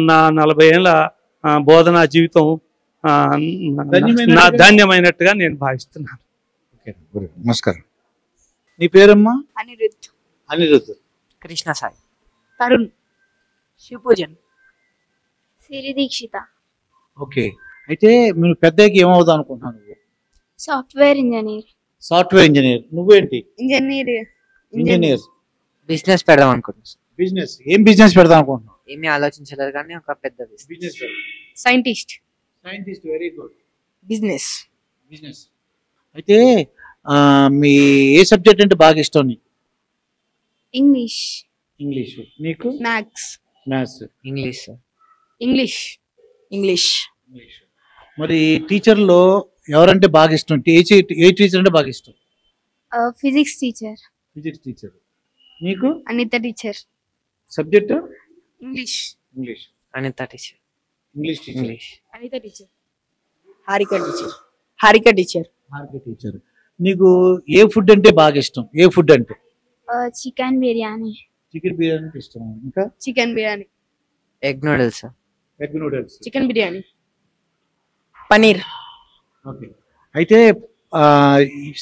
నా 40 ఏళ్ళ బోధనా జీవితం నా ధాన్యమైనట్టుగా నేను భావిస్తున్నాను. నమస్కారం. నీ పేరమ్మా? అనిరుద్ధ్. కృష్ణ సాయి. తరుణ్. శివపూజన్. సిరి దీక్షిత. ఓకే, అయితే మీరు పెద్దకి ఏమవుదాం అనుకుంటున్నాను? Software engineer. Software engineer. నువ్వేంటి? ఇంజనీర్. బిజినెస్ పెడదాం అనుకుంటున్నాను. బిజినెస్? ఏం బిజినెస్ పెడదాం అనుకుంటున్నావు? ఏమీ ఆలోచించలేదు కానీ ఒక పెద్ద business. Scientist. Very good. Business. అయితే మీ ఏ సబ్జెక్ట్ అంటే బాగా ఇష్టం నీకు? ఇంగ్లీష్. నీకు? మ్యాథ్స్. ఇంగ్లీష్. మరి టీచర్లో ఎవరంటే బాగా ఇష్టం? ఏ టీచర్ అంటే బాగా ఇష్టం? Physics teacher. నీకు? Anitha teacher. Subject? English. Anitha teacher. Anitha teacher. Harika teacher. నీకు ఏ ఫుడ్ అంటే బాగా ఇష్టం? చికెన్ బిర్యానీ. అంటే ఇష్టం. ఇంకా? Chicken biryani. Egg noodles. Chicken biryani. Paneer. Okay, అయితే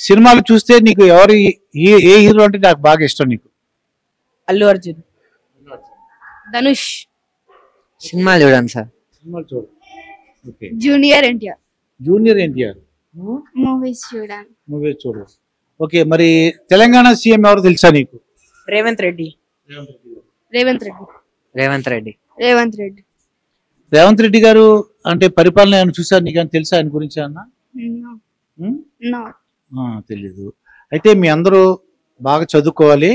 సినిమాలు చూస్తే నీకు ఎవరు ఏ హీరో అంటే నాకు బాగా ఇష్టం? నీకు? అల్లు అర్జున్. ధనుష్. సినిమా చూడండి సార్. సినిమాలు చూడు. ఓకే. జూనియర్ ఎన్టీఆర్. మూవీస్ చూడు. ఓకే, మరి తెలంగాణ సీఎం ఎవరు తెలుసా నీకు? రేవంత్ రెడ్డి. రేవంత్ రెడ్డి గారు అంటే పరిపాలన ఏమైనా చూసారు? నీకు తెలుసా ఆయన గురించి? తెలీదు. అయితే మీ అందరూ బాగా చదువుకోవాలి.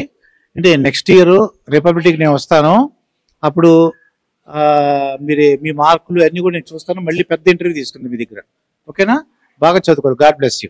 అంటే నెక్స్ట్ ఇయర్ రిపబ్లిక్ నేను వస్తాను, అప్పుడు మీ మార్కులు అన్ని కూడా నేను చూస్తాను. మళ్ళీ పెద్ద ఇంటర్వ్యూ తీసుకుంది మీ దగ్గర. ఓకేనా? బాగా చదువుకోవాలి. God bless you.